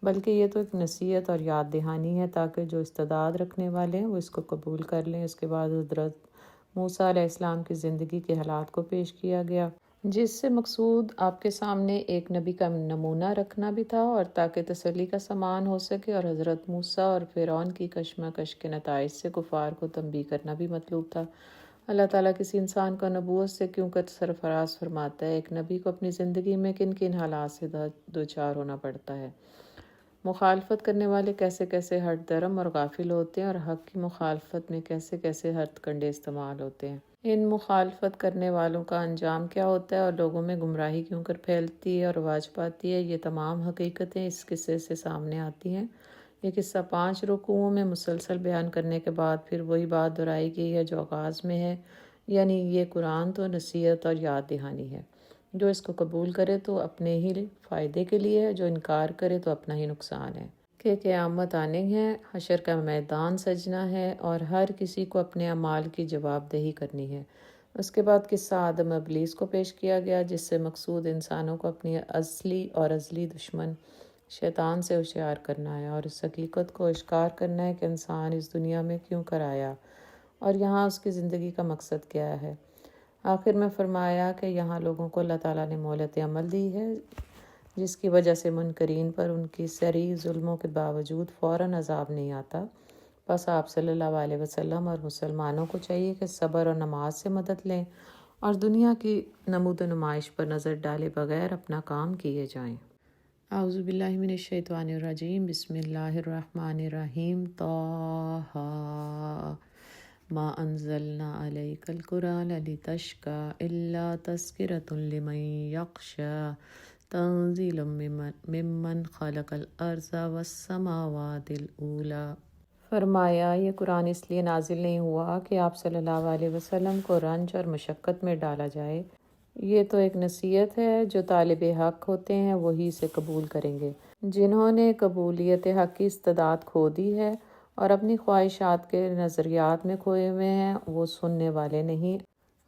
بلکہ یہ تو ایک نصیحت اور یاد دہانی ہے تاکہ جو استعداد رکھنے والے ہیں وہ اس کو قبول کر لیں۔ اس کے بعد حضرت موسیٰ علیہ السلام کی زندگی کے حالات کو پیش کیا گیا، جس سے مقصود آپ کے سامنے ایک نبی کا نمونہ رکھنا بھی تھا اور تاکہ تسلی کا سامان ہو سکے، اور حضرت موسیٰ اور فرعون کی کشمکش کے نتائج سے کفار کو تنبیہ کرنا بھی مطلوب تھا۔ اللہ تعالیٰ کسی انسان کو نبوت سے کیوں کر سرفراز فرماتا ہے، ایک نبی کو اپنی زندگی میں کن کن حالات سے دوچار ہونا پڑتا ہے، مخالفت کرنے والے کیسے کیسے ہٹ درم اور غافل ہوتے ہیں، اور حق کی مخالفت میں کیسے کیسے ہتھ کنڈے استعمال ہوتے ہیں۔ ان مخالفت کرنے والوں کا انجام کیا ہوتا ہے اور لوگوں میں گمراہی کیوں کر پھیلتی ہے اور رواج پاتی ہے، یہ تمام حقیقتیں اس قصے سے سامنے آتی ہیں۔ یہ قصہ 5 رکوعوں میں مسلسل بیان کرنے کے بعد پھر وہی بات دہرائی گئی ہے جو آغاز میں ہے، یعنی یہ قرآن تو نصیحت اور یاد دہانی ہے۔ جو اس کو قبول کرے تو اپنے ہی فائدے کے لیے ہے، جو انکار کرے تو اپنا ہی نقصان ہے، کہ قیامت آنے ہے، حشر کا میدان سجنا ہے اور ہر کسی کو اپنے اعمال کی جواب دہی کرنی ہے۔ اس کے بعد قصہ آدم ابلیس کو پیش کیا گیا، جس سے مقصود انسانوں کو اپنی اصلی اور ازلی دشمن شیطان سے ہوشیار کرنا ہے اور اس حقیقت کو اشکار کرنا ہے کہ انسان اس دنیا میں کیوں کر آیا اور یہاں اس کی زندگی کا مقصد کیا ہے۔ آخر میں فرمایا کہ یہاں لوگوں کو اللہ تعالیٰ نے مہلت عمل دی ہے، جس کی وجہ سے منکرین پر ان کی صریح ظلموں کے باوجود فوراً عذاب نہیں آتا۔ بس آپ صلی اللہ علیہ وسلم اور مسلمانوں کو چاہیے کہ صبر اور نماز سے مدد لیں اور دنیا کی نمود و نمائش پر نظر ڈالے بغیر اپنا کام کیے جائیں۔ اعوذ باللہ من الشیطان الرجیم، بسم اللہ الرحمن الرحیم۔ طٰ ما انزلنا علیک القرآن لتشقى الا تذکرۃ لمن یخشی تنزیل ممن خلق الارض والسماوات العلی۔ فرمایا یہ قرآن اس لیے نازل نہیں ہوا کہ آپ صلی اللہ علیہ وسلم کو رنج اور مشقت میں ڈالا جائے، یہ تو ایک نصیحت ہے، جو طالب حق ہوتے ہیں وہی اسے قبول کریں گے۔ جنہوں نے قبولیت حق کی استعداد کھو دی ہے اور اپنی خواہشات کے نظریات میں کھوئے ہوئے ہیں، وہ سننے والے نہیں۔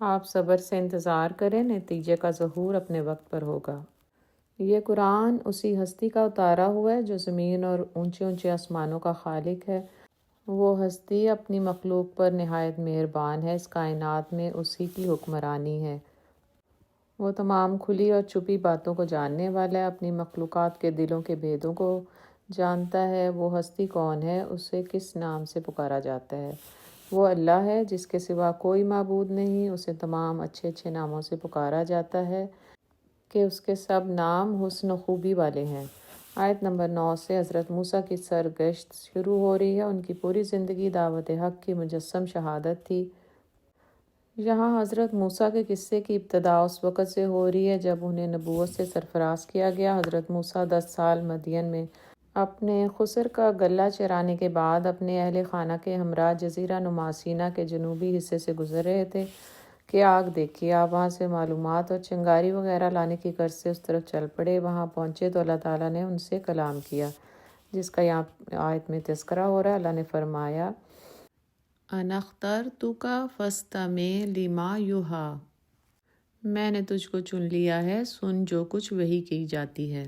آپ صبر سے انتظار کریں، نتیجے کا ظہور اپنے وقت پر ہوگا۔ یہ قرآن اسی ہستی کا اتارا ہوا ہے جو زمین اور اونچے اونچے آسمانوں کا خالق ہے۔ وہ ہستی اپنی مخلوق پر نہایت مہربان ہے، اس کائنات میں اسی کی حکمرانی ہے۔ وہ تمام کھلی اور چھپی باتوں کو جاننے والا ہے، اپنی مخلوقات کے دلوں کے بھیدوں کو جانتا ہے۔ وہ ہستی کون ہے، اسے کس نام سے پکارا جاتا ہے؟ وہ اللہ ہے جس کے سوا کوئی معبود نہیں، اسے تمام اچھے اچھے ناموں سے پکارا جاتا ہے کہ اس کے سب نام حسن و خوبی والے ہیں۔ آیت نمبر 9 سے حضرت موسیٰ کی سرگشت شروع ہو رہی ہے۔ ان کی پوری زندگی دعوت حق کی مجسم شہادت تھی۔ یہاں حضرت موسیٰ کے قصے کی ابتدا اس وقت سے ہو رہی ہے جب انہیں نبوت سے سرفراز کیا گیا۔ حضرت موسیٰ 10 سال مدین میں اپنے خسر کا غلہ چرانے کے بعد اپنے اہل خانہ کے ہمراہ جزیرہ نما سینا کے جنوبی حصے سے گزر رہے تھے کہ آگ دیکھی۔ آپ وہاں سے معلومات اور چنگاری وغیرہ لانے کی غرض سے اس طرف چل پڑے۔ وہاں پہنچے تو اللہ تعالیٰ نے ان سے کلام کیا، جس کا یہاں آیت میں تذکرہ ہو رہا ہے۔ اللہ نے فرمایا انا اخترتک فاستمع لما یوحی، میں نے تجھ کو چن لیا ہے، سن جو کچھ وحی کی جاتی ہے۔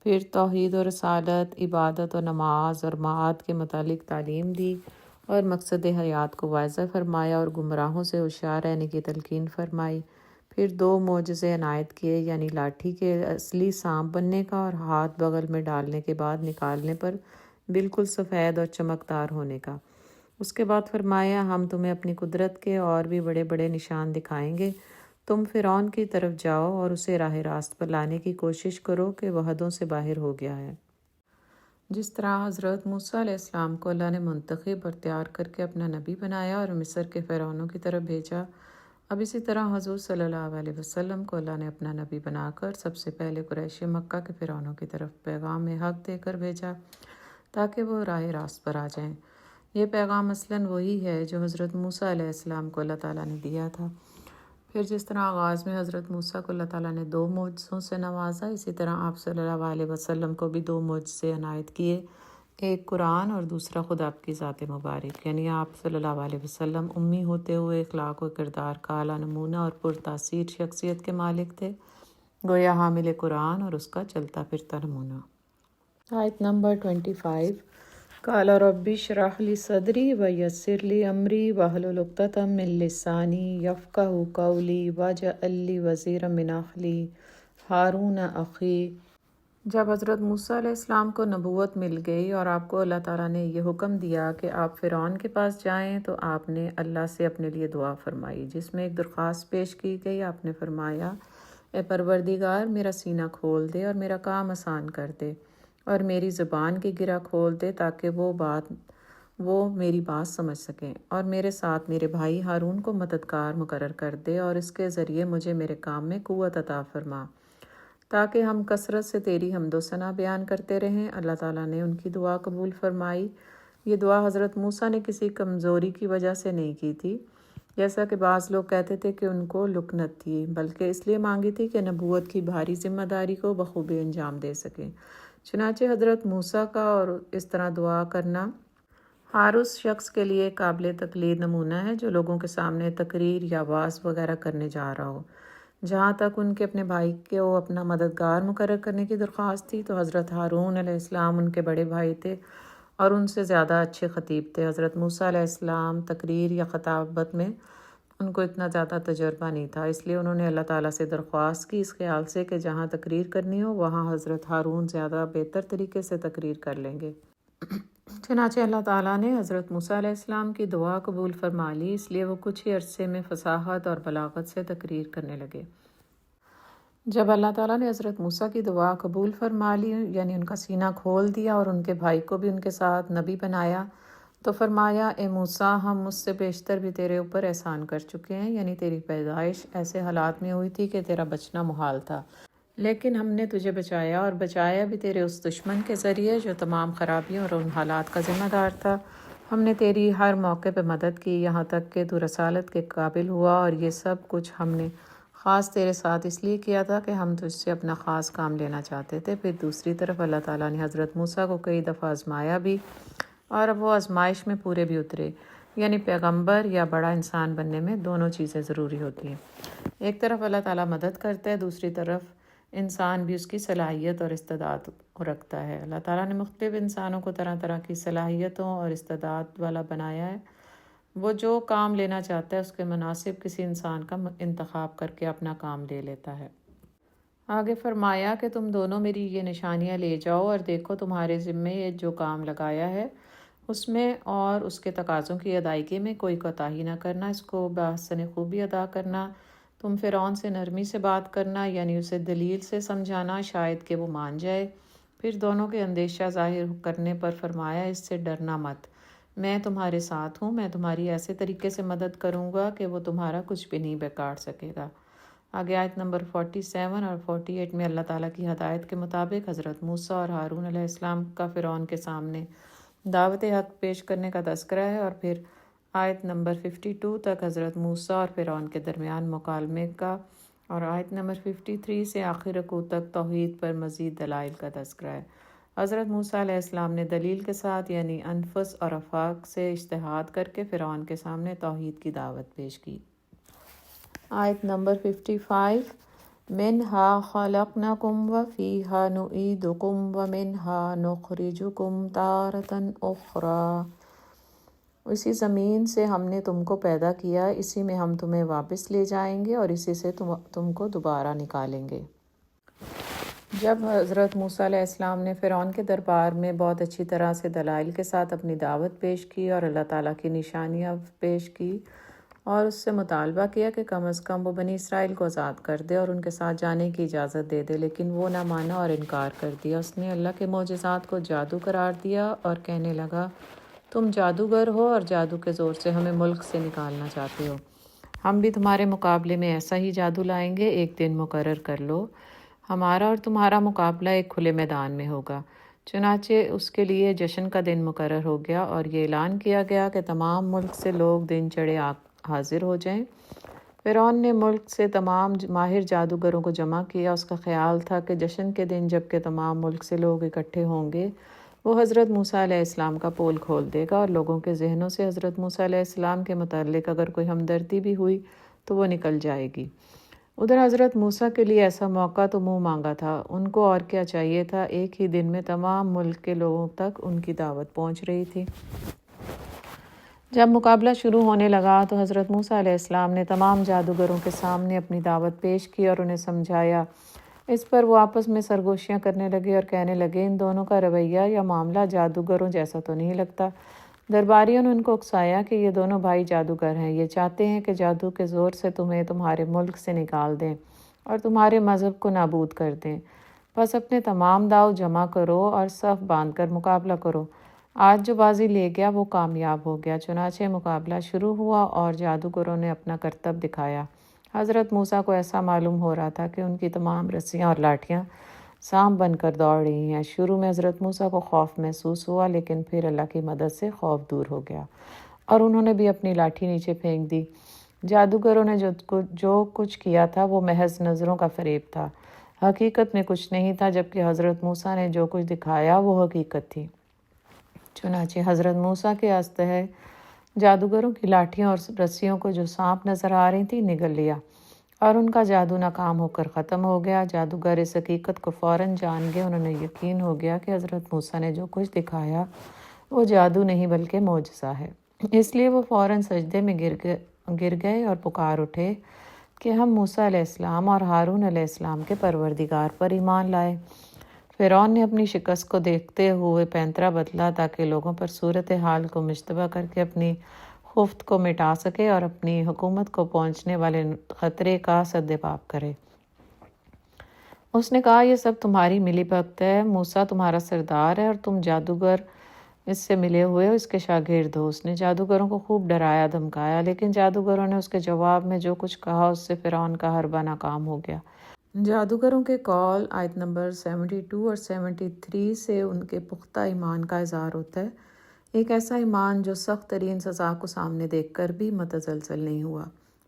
پھر توحید و رسالت، عبادت و نماز اور معاد کے متعلق تعلیم دی اور مقصد حیات کو واضح فرمایا اور گمراہوں سے ہوشیار رہنے کی تلقین فرمائی۔ پھر 2 معجزے عنایت کیے، یعنی لاٹھی کے اصلی سانپ بننے کا اور ہاتھ بغل میں ڈالنے کے بعد نکالنے پر بالکل سفید اور چمکدار ہونے کا۔ اس کے بعد فرمایا ہم تمہیں اپنی قدرت کے اور بھی بڑے بڑے نشان دکھائیں گے، تم فرعون کی طرف جاؤ اور اسے راہ راست پر لانے کی کوشش کرو کہ وہ حدوں سے باہر ہو گیا ہے۔ جس طرح حضرت موسیٰ علیہ السلام کو اللہ نے منتخب اور تیار کر کے اپنا نبی بنایا اور مصر کے فرعونوں کی طرف بھیجا، اب اسی طرح حضور صلی اللہ علیہ وسلم کو اللہ نے اپنا نبی بنا کر سب سے پہلے قریش مکہ کے فرعونوں کی طرف پیغام حق دے کر بھیجا تاکہ وہ راہ راست پر آ جائیں۔ یہ پیغام مثلاً وہی ہے جو حضرت موسیٰ علیہ السلام کو اللہ تعالیٰ نے دیا تھا۔ پھر جس طرح آغاز میں حضرت موسیٰ کو اللہ تعالیٰ نے 2 معجزوں سے نوازا، اسی طرح آپ صلی اللہ علیہ وسلم کو بھی 2 معجزے عنایت کیے، ایک قرآن اور دوسرا خود آپ کی ذات مبارک، یعنی آپ صلی اللہ علیہ وسلم امی ہوتے ہوئے اخلاق و کردار کا اعلیٰ نمونہ اور پرتاثیر شخصیت کے مالک تھے، گویا حامل قرآن اور اس کا چلتا پھرتا نمونہ۔ آیت نمبر 25۔ قال رب اشرح لی صدری ویسر لی امری واحلل عقدۃ من لسانی یفقہوا قولی واجعل لی وزیرا من اہلی ہارون اخی۔ جب حضرت موسیٰ علیہ السلام کو نبوت مل گئی اور آپ کو اللہ تعالیٰ نے یہ حکم دیا کہ آپ فرعون کے پاس جائیں، تو آپ نے اللہ سے اپنے لیے دعا فرمائی، جس میں ایک درخواست پیش کی گئی۔ آپ نے فرمایا اے پروردگار، میرا سینہ کھول دے اور میرا کام آسان کر دے اور میری زبان کی گرہ کھول دے تاکہ وہ میری بات سمجھ سکیں، اور میرے ساتھ میرے بھائی ہارون کو مددگار مقرر کر دے اور اس کے ذریعے مجھے میرے کام میں قوت عطا فرما تاکہ ہم کثرت سے تیری حمد و ثنا بیان کرتے رہیں۔ اللہ تعالیٰ نے ان کی دعا قبول فرمائی۔ یہ دعا حضرت موسیٰ نے کسی کمزوری کی وجہ سے نہیں کی تھی، جیسا کہ بعض لوگ کہتے تھے کہ ان کو لکنت تھی، بلکہ اس لیے مانگی تھی کہ نبوت کی بھاری ذمہ داری کو بخوبی انجام دے سکیں۔ چنانچہ حضرت موسیٰ کا اور اس طرح دعا کرنا ہر اس شخص کے لیے قابل تقلید نمونہ ہے جو لوگوں کے سامنے تقریر یا وعظ وغیرہ کرنے جا رہا ہو۔ جہاں تک ان کے اپنے بھائی کو اپنا مددگار مقرر کرنے کی درخواست تھی، تو حضرت ہارون علیہ السلام ان کے بڑے بھائی تھے اور ان سے زیادہ اچھے خطیب تھے۔ حضرت موسیٰ علیہ السلام تقریر یا خطابت میں ان کو اتنا زیادہ تجربہ نہیں تھا، اس لیے انہوں نے اللہ تعالیٰ سے درخواست کی اس خیال سے کہ جہاں تقریر کرنی ہو وہاں حضرت ہارون زیادہ بہتر طریقے سے تقریر کر لیں گے۔ چنانچہ اللہ تعالیٰ نے حضرت موسیٰ علیہ السلام کی دعا قبول فرما لی، اس لیے وہ کچھ ہی عرصے میں فصاحت اور بلاغت سے تقریر کرنے لگے۔ جب اللہ تعالیٰ نے حضرت موسیٰ کی دعا قبول فرما لی، یعنی ان کا سینہ کھول دیا اور ان کے بھائی کو بھی ان کے ساتھ نبی بنایا، تو فرمایا اے موسیٰ، ہم مجھ سے بیشتر بھی تیرے اوپر احسان کر چکے ہیں، یعنی تیری پیدائش ایسے حالات میں ہوئی تھی کہ تیرا بچنا محال تھا، لیکن ہم نے تجھے بچایا، اور بچایا بھی تیرے اس دشمن کے ذریعے جو تمام خرابیوں اور ان حالات کا ذمہ دار تھا۔ ہم نے تیری ہر موقع پہ مدد کی، یہاں تک کہ تو رسالت کے قابل ہوا، اور یہ سب کچھ ہم نے خاص تیرے ساتھ اس لیے کیا تھا کہ ہم تجھ سے اپنا خاص کام لینا چاہتے تھے۔ پھر دوسری طرف اللہ تعالیٰ نے حضرت موسیٰ کو کئی دفعہ آزمایا بھی، اور اب وہ آزمائش میں پورے بھی اترے، یعنی پیغمبر یا بڑا انسان بننے میں دونوں چیزیں ضروری ہوتی ہیں۔ ایک طرف اللہ تعالیٰ مدد کرتا ہے، دوسری طرف انسان بھی اس کی صلاحیت اور استعداد رکھتا ہے۔ اللہ تعالیٰ نے مختلف انسانوں کو طرح طرح کی صلاحیتوں اور استعداد والا بنایا ہے۔ وہ جو کام لینا چاہتا ہے اس کے مناسب کسی انسان کا انتخاب کر کے اپنا کام لے لیتا ہے۔ آگے فرمایا کہ تم دونوں میری یہ نشانیاں لے جاؤ اور دیکھو تمہارے ذمے یہ جو کام لگایا ہے اس میں اور اس کے تقاضوں کی ادائیگی میں کوئی کوتاہی نہ کرنا، اس کو بحسن خوبی ادا کرنا۔ تم فرعون سے نرمی سے بات کرنا، یعنی اسے دلیل سے سمجھانا، شاید کہ وہ مان جائے۔ پھر دونوں کے اندیشہ ظاہر کرنے پر فرمایا اس سے ڈرنا مت، میں تمہارے ساتھ ہوں، میں تمہاری ایسے طریقے سے مدد کروں گا کہ وہ تمہارا کچھ بھی نہیں بگاڑ سکے گا۔ آگے آیت نمبر 47 اور 48 میں اللہ تعالیٰ کی ہدایت کے مطابق حضرت موسیٰ اور ہارون علیہ السلام کا فرعون کے سامنے دعوت حق پیش کرنے کا تذکرہ ہے، اور پھر آیت نمبر 52 تک حضرت موسیٰ اور فرعون کے درمیان مکالمے کا، اور آیت نمبر 53 سے آخر رکوع تک توحید پر مزید دلائل کا تذکرہ ہے۔ حضرت موسیٰ علیہ السلام نے دلیل کے ساتھ یعنی انفس اور افاق سے اجتہاد کر کے فرعون کے سامنے توحید کی دعوت پیش کی۔ آیت نمبر 55 منہا خلقناکم وفیہا نعیدکم ومنہا نخرجکم تارۃ اخری۔ اسی زمین سے ہم نے تم کو پیدا کیا، اسی میں ہم تمہیں واپس لے جائیں گے اور اسی سے تم کو دوبارہ نکالیں گے۔ جب حضرت موسیٰ علیہ السلام نے فرعون کے دربار میں بہت اچھی طرح سے دلائل کے ساتھ اپنی دعوت پیش کی اور اللہ تعالیٰ کی نشانیاں پیش کی اور اس سے مطالبہ کیا کہ کم از کم وہ بنی اسرائیل کو آزاد کر دے اور ان کے ساتھ جانے کی اجازت دے دے، لیکن وہ نہ مانا اور انکار کر دیا۔ اس نے اللہ کے معجزات کو جادو قرار دیا اور کہنے لگا تم جادوگر ہو اور جادو کے زور سے ہمیں ملک سے نکالنا چاہتے ہو۔ ہم بھی تمہارے مقابلے میں ایسا ہی جادو لائیں گے، ایک دن مقرر کر لو، ہمارا اور تمہارا مقابلہ ایک کھلے میدان میں ہوگا۔ چنانچہ اس کے لیے جشن کا دن مقرر ہو گیا اور یہ اعلان کیا گیا کہ تمام ملک سے لوگ دن چڑھے حاضر ہو جائیں۔ فرعون نے ملک سے تمام ماہر جادوگروں کو جمع کیا۔ اس کا خیال تھا کہ جشن کے دن جب کہ تمام ملک سے لوگ اکٹھے ہوں گے، وہ حضرت موسیٰ علیہ السلام کا پول کھول دے گا اور لوگوں کے ذہنوں سے حضرت موسیٰ علیہ السلام کے متعلق اگر کوئی ہمدردی بھی ہوئی تو وہ نکل جائے گی۔ ادھر حضرت موسیٰ کے لیے ایسا موقع تو منہ مانگا تھا، ان کو اور کیا چاہیے تھا، ایک ہی دن میں تمام ملک کے لوگوں تک ان کی دعوت پہنچ رہی تھی۔ جب مقابلہ شروع ہونے لگا تو حضرت موسیٰ علیہ السلام نے تمام جادوگروں کے سامنے اپنی دعوت پیش کی اور انہیں سمجھایا۔ اس پر وہ آپس میں سرگوشیاں کرنے لگے اور کہنے لگے ان دونوں کا رویہ یا معاملہ جادوگروں جیسا تو نہیں لگتا۔ درباریوں نے ان کو اکسایا کہ یہ دونوں بھائی جادوگر ہیں، یہ چاہتے ہیں کہ جادو کے زور سے تمہیں تمہارے ملک سے نکال دیں اور تمہارے مذہب کو نابود کر دیں۔ بس اپنے تمام داؤ جمع کرو اور صف باندھ کر مقابلہ کرو۔ آج جو بازی لے گیا وہ کامیاب ہو گیا۔ چنانچہ مقابلہ شروع ہوا اور جادوگروں نے اپنا کرتب دکھایا۔ حضرت موسیٰ کو ایسا معلوم ہو رہا تھا کہ ان کی تمام رسیاں اور لاٹھیاں سانپ بن کر دوڑ رہی ہیں۔ شروع میں حضرت موسیٰ کو خوف محسوس ہوا، لیکن پھر اللہ کی مدد سے خوف دور ہو گیا اور انہوں نے بھی اپنی لاٹھی نیچے پھینک دی۔ جادوگروں نے جو کچھ کیا تھا وہ محض نظروں کا فریب تھا، حقیقت میں کچھ نہیں تھا، جبکہ حضرت موسیٰ نے جو کچھ دکھایا وہ حقیقت تھی۔ چنانچہ حضرت موسیٰ کے استحے جادوگروں کی لاٹھیوں اور رسیوں کو جو سانپ نظر آ رہی تھی نگل لیا اور ان کا جادو ناکام ہو کر ختم ہو گیا۔ جادوگر اس حقیقت کو فوراً جان گئے، انہوں نے یقین ہو گیا کہ حضرت موسیٰ نے جو کچھ دکھایا وہ جادو نہیں بلکہ معجزہ ہے۔ اس لیے وہ فوراً سجدے میں گر گئے اور پکار اٹھے کہ ہم موسیٰ علیہ السلام اور ہارون علیہ السلام کے پروردگار پر ایمان لائے۔ فرعون نے اپنی شکست کو دیکھتے ہوئے پینترا بدلا تاکہ لوگوں پر صورتحال کو مشتبہ کر کے اپنی خفت کو مٹا سکے اور اپنی حکومت کو پہنچنے والے خطرے کا سدباب کرے۔ اس نے کہا یہ سب تمہاری ملی بھگت ہے، موسیٰ تمہارا سردار ہے اور تم جادوگر اس سے ملے ہوئے ہو، اس کے شاگرد ہو۔ اس نے جادوگروں کو خوب ڈرایا دھمکایا، لیکن جادوگروں نے اس کے جواب میں جو کچھ کہا اس سے فرعون کا حربہ ناکام ہو گیا۔ جادوگروں کے قول آیت نمبر 72 اور 73 سے ان کے پختہ ایمان کا اظہار ہوتا ہے، ایک ایسا ایمان جو سخت ترین سزا کو سامنے دیکھ کر بھی متزلزل نہیں ہوا۔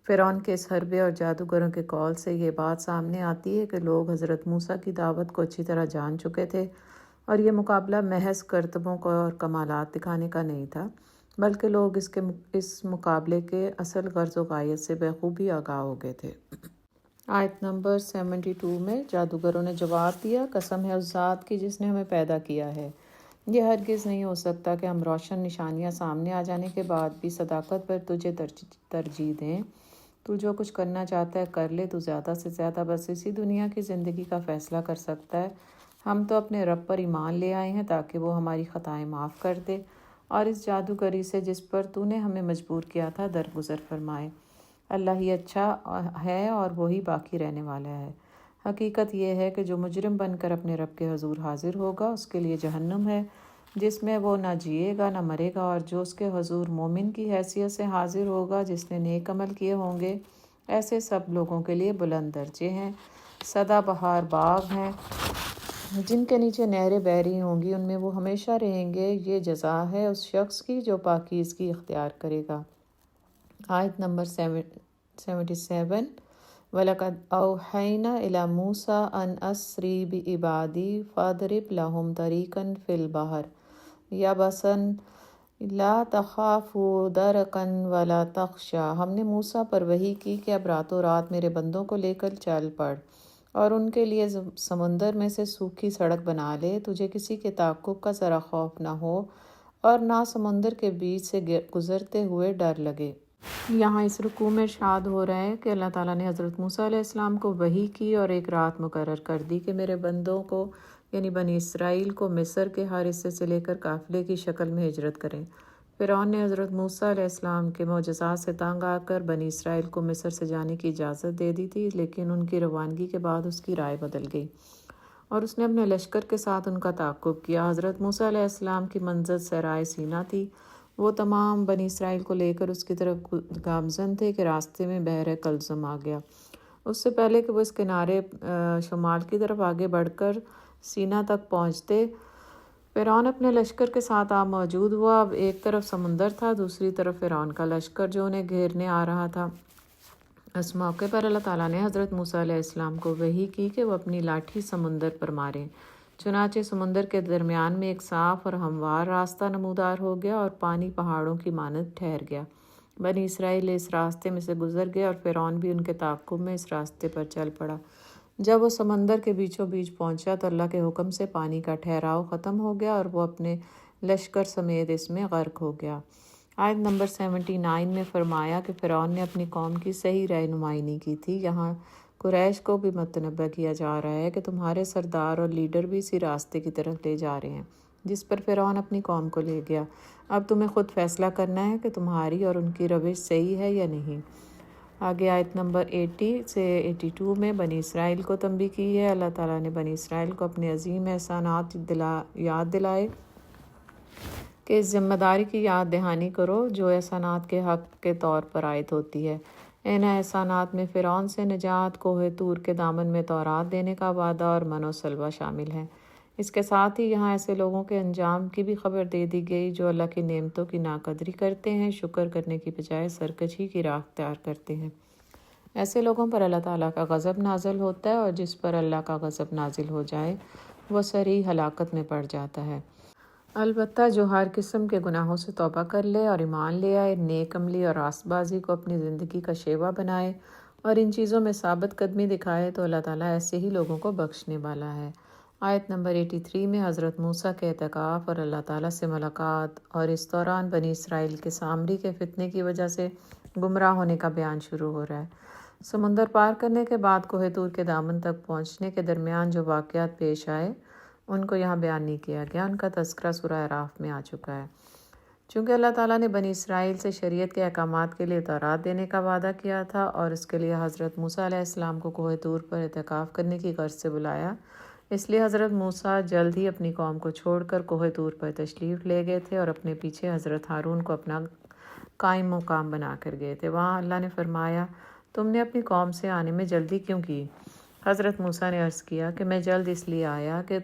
فرعون کے اس حربے اور جادوگروں کے قول سے یہ بات سامنے آتی ہے کہ لوگ حضرت موسیٰ کی دعوت کو اچھی طرح جان چکے تھے اور یہ مقابلہ محض کرتبوں کو اور کمالات دکھانے کا نہیں تھا، بلکہ لوگ اس مقابلے کے اصل غرض و غایت سے بخوبی آگاہ ہو گئے تھے۔ آیت نمبر 72 میں جادوگروں نے جواب دیا، قسم ہے اس ذات کی جس نے ہمیں پیدا کیا ہے، یہ ہرگز نہیں ہو سکتا کہ ہم روشن نشانیاں سامنے آ جانے کے بعد بھی صداقت پر تجھے ترجیح دیں۔ تو جو کچھ کرنا چاہتا ہے کر لے، تو زیادہ سے زیادہ بس اسی دنیا کی زندگی کا فیصلہ کر سکتا ہے۔ ہم تو اپنے رب پر ایمان لے آئے ہیں تاکہ وہ ہماری خطائیں معاف کر دے اور اس جادوگری سے جس پر تو نے ہمیں مجبور کیا تھا درگزر فرمائے۔ اللہ ہی اچھا ہے اور وہی باقی رہنے والا ہے۔ حقیقت یہ ہے کہ جو مجرم بن کر اپنے رب کے حضور حاضر ہوگا اس کے لیے جہنم ہے، جس میں وہ نہ جیے گا نہ مرے گا، اور جو اس کے حضور مومن کی حیثیت سے حاضر ہوگا جس نے نیک عمل کیے ہوں گے، ایسے سب لوگوں کے لیے بلند درجے ہیں، سدا بہار باغ ہیں جن کے نیچے نہریں بہہ رہی ہوں گی، ان میں وہ ہمیشہ رہیں گے۔ یہ جزا ہے اس شخص کی جو پاکیزگی اختیار کرے گا۔ آیت نمبر 77 وَلَقَدْ أَوْحَيْنَا إِلَى مُوسَىٰ أَنْ أَسْرِ بِعِبَادِي فَاضْرِبْ لَهُمْ طَرِيقًا فِي الْبَحْرِ يَبَسًا لَا تَخَافُ دَرَكًا وَلَا تَخْشَىٰ۔ ہم نے موسیٰ پر وحی کی کہ اب راتوں رات میرے بندوں کو لے کر چل پڑ اور ان کے لیے سمندر میں سے سوکھی سڑک بنا لے، تجھے کسی کے تعقب کا ذرا خوف نہ ہو اور نہ سمندر کے بیچ سے گزرتے ہوئے ڈر لگے۔ یہاں اس رکوع میں ارشاد ہو رہا ہے کہ اللہ تعالیٰ نے حضرت موسیٰ علیہ السلام کو وحی کی اور ایک رات مقرر کر دی کہ میرے بندوں کو یعنی بنی اسرائیل کو مصر کے ہر حصے سے لے کر قافلے کی شکل میں ہجرت کریں۔ فرعون نے حضرت موسیٰ علیہ السلام کے معجزات سے تنگ آ کر بنی اسرائیل کو مصر سے جانے کی اجازت دے دی تھی، لیکن ان کی روانگی کے بعد اس کی رائے بدل گئی اور اس نے اپنے لشکر کے ساتھ ان کا تعاقب کیا۔ حضرت موسیٰ علیہ السلام کی منزل صحرائے سینا تھی۔ وہ تمام بنی اسرائیل کو لے کر اس کی طرف گامزن تھے کہ راستے میں بحر کلزم آ گیا۔ اس سے پہلے کہ وہ اس کنارے شمال کی طرف آگے بڑھ کر سینا تک پہنچتے، فرعون اپنے لشکر کے ساتھ موجود ہوا۔ اب ایک طرف سمندر تھا، دوسری طرف فرعون کا لشکر جو انہیں گھیرنے آ رہا تھا۔ اس موقع پر اللہ تعالیٰ نے حضرت موسیٰ علیہ السلام کو وحی کی کہ وہ اپنی لاٹھی سمندر پر ماریں۔ چنانچہ سمندر کے درمیان میں ایک صاف اور ہموار راستہ نمودار ہو گیا اور پانی پہاڑوں کی مانند ٹھہر گیا۔ بنی اسرائیل اس راستے میں سے گزر گئے اور فرعون بھی ان کے تعاقب میں اس راستے پر چل پڑا۔ جب وہ سمندر کے بیچوں بیچ پہنچا تو اللہ کے حکم سے پانی کا ٹھہراؤ ختم ہو گیا اور وہ اپنے لشکر سمیت اس میں غرق ہو گیا۔ آیت نمبر 79 میں فرمایا کہ فرعون نے اپنی قوم کی صحیح رہنمائی نہیں کی تھی۔ یہاں قریش کو بھی متنبہ کیا جا رہا ہے کہ تمہارے سردار اور لیڈر بھی اسی راستے کی طرف لے جا رہے ہیں جس پر فرعون اپنی قوم کو لے گیا۔ اب تمہیں خود فیصلہ کرنا ہے کہ تمہاری اور ان کی روش صحیح ہے یا نہیں۔ آگے آیت نمبر 80 سے 82 میں بنی اسرائیل کو تنبیہ کی ہے۔ اللہ تعالیٰ نے بنی اسرائیل کو اپنے عظیم احسانات یاد دلائے کہ اس ذمہ داری کی یاد دہانی کرو جو احسانات کے حق کے طور پر عائد ہوتی ہے۔ ان احسانات میں فرعون سے نجات، کوہ طور کے دامن میں تورات دینے کا وعدہ اور من و سلوہ شامل ہے۔ اس کے ساتھ ہی یہاں ایسے لوگوں کے انجام کی بھی خبر دے دی گئی جو اللہ کی نعمتوں کی ناقدری کرتے ہیں، شکر کرنے کی بجائے سرکشی کی راہ اختیار کرتے ہیں۔ ایسے لوگوں پر اللہ تعالیٰ کا غضب نازل ہوتا ہے اور جس پر اللہ کا غضب نازل ہو جائے وہ صریح ہلاکت میں پڑ جاتا ہے۔ البتہ جو ہر قسم کے گناہوں سے توبہ کر لے اور ایمان لے آئے، نیک عملی اور راست بازی کو اپنی زندگی کا شیوا بنائے اور ان چیزوں میں ثابت قدمی دکھائے تو اللہ تعالیٰ ایسے ہی لوگوں کو بخشنے والا ہے۔ آیت نمبر 83 میں حضرت موسیٰ کے اعتکاف اور اللہ تعالیٰ سے ملاقات اور اس دوران بنی اسرائیل کے سامری کے فتنے کی وجہ سے گمراہ ہونے کا بیان شروع ہو رہا ہے۔ سمندر پار کرنے کے بعد کوہ طور کے دامن تک پہنچنے کے درمیان جو واقعات پیش آئے ان کو یہاں بیان نہیں کیا گیا، ان کا تذکرہ سورہ اعراف میں آ چکا ہے۔ چونکہ اللہ تعالیٰ نے بنی اسرائیل سے شریعت کے احکامات کے لیے تورات دینے کا وعدہ کیا تھا اور اس کے لیے حضرت موسیٰ علیہ السلام کو کوہ طور پر اعتکاف کرنے کی غرض سے بلایا، اس لیے حضرت موسیٰ جلد ہی اپنی قوم کو چھوڑ کر کوہ طور پر تشریف لے گئے تھے اور اپنے پیچھے حضرت ہارون کو اپنا قائم مقام بنا کر گئے تھے۔ وہاں اللہ نے فرمایا، تم نے اپنی قوم سے آنے میں جلدی کیوں کی؟ حضرت موسیٰ نے عرض کیا کہ میں جلد اس لیے آیا کہ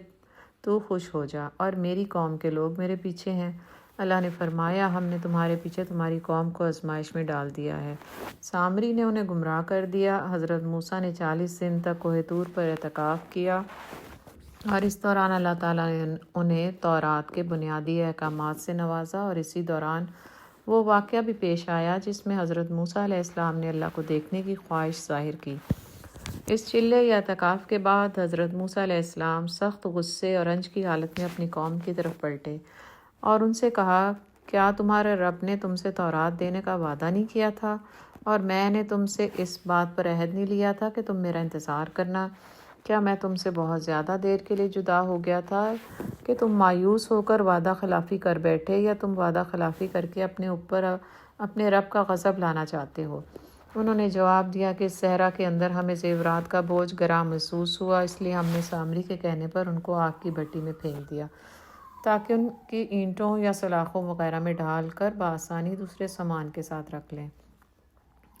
تو خوش ہو جا اور میری قوم کے لوگ میرے پیچھے ہیں۔ اللہ نے فرمایا، ہم نے تمہارے پیچھے تمہاری قوم کو آزمائش میں ڈال دیا ہے۔ سامری نے انہیں گمراہ کر دیا۔ حضرت موسیٰ نے 40 دن تک کوہ طور پر اعتکاف کیا اور اس دوران اللہ تعالیٰ نے انہیں تورات کے بنیادی احکامات سے نوازا، اور اسی دوران وہ واقعہ بھی پیش آیا جس میں حضرت موسیٰ علیہ السلام نے اللہ کو دیکھنے کی خواہش ظاہر کی۔ اس چلے یا اعتکاف کے بعد حضرت موسیٰ علیہ السلام سخت غصے اور رنج کی حالت میں اپنی قوم کی طرف پلٹے اور ان سے کہا، کیا تمہارے رب نے تم سے تورات دینے کا وعدہ نہیں کیا تھا اور میں نے تم سے اس بات پر عہد نہیں لیا تھا کہ تم میرا انتظار کرنا؟ کیا میں تم سے بہت زیادہ دیر کے لیے جدا ہو گیا تھا کہ تم مایوس ہو کر وعدہ خلافی کر بیٹھے، یا تم وعدہ خلافی کر کے اپنے اوپر اپنے رب کا غضب لانا چاہتے ہو؟ انہوں نے جواب دیا کہ اس صحرا کے اندر ہمیں زیورات کا بوجھ گراں محسوس ہوا، اس لیے ہم نے سامری کے کہنے پر ان کو آگ کی بھٹی میں پھینک دیا تاکہ ان کی اینٹوں یا سلاخوں وغیرہ میں ڈال کر بآسانی دوسرے سامان کے ساتھ رکھ لیں۔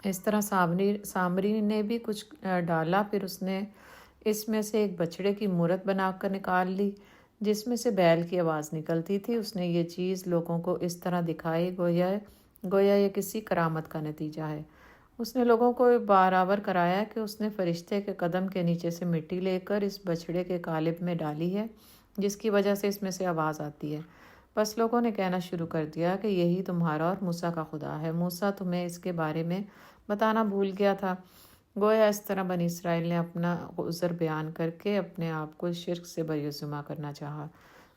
اس طرح سامری نے بھی کچھ ڈالا، پھر اس نے اس میں سے ایک بچڑے کی مورت بنا کر نکال لی جس میں سے بیل کی آواز نکلتی تھی۔ اس نے یہ چیز لوگوں کو اس طرح دکھائی گویا یہ کسی کرامت کا نتیجہ ہے۔ اس نے لوگوں کو برابر کرایا کہ اس نے فرشتے کے قدم کے نیچے سے مٹی لے کر اس بچھڑے کے قالب میں ڈالی ہے، جس کی وجہ سے اس میں سے آواز آتی ہے۔ بس لوگوں نے کہنا شروع کر دیا کہ یہی تمہارا اور موسیٰ کا خدا ہے۔ موسیٰ تمہیں اس کے بارے میں بتانا بھول گیا تھا۔ گویا اس طرح بنی اسرائیل نے اپنا عذر بیان کر کے اپنے آپ کو شرک سے بریء کرنا چاہا۔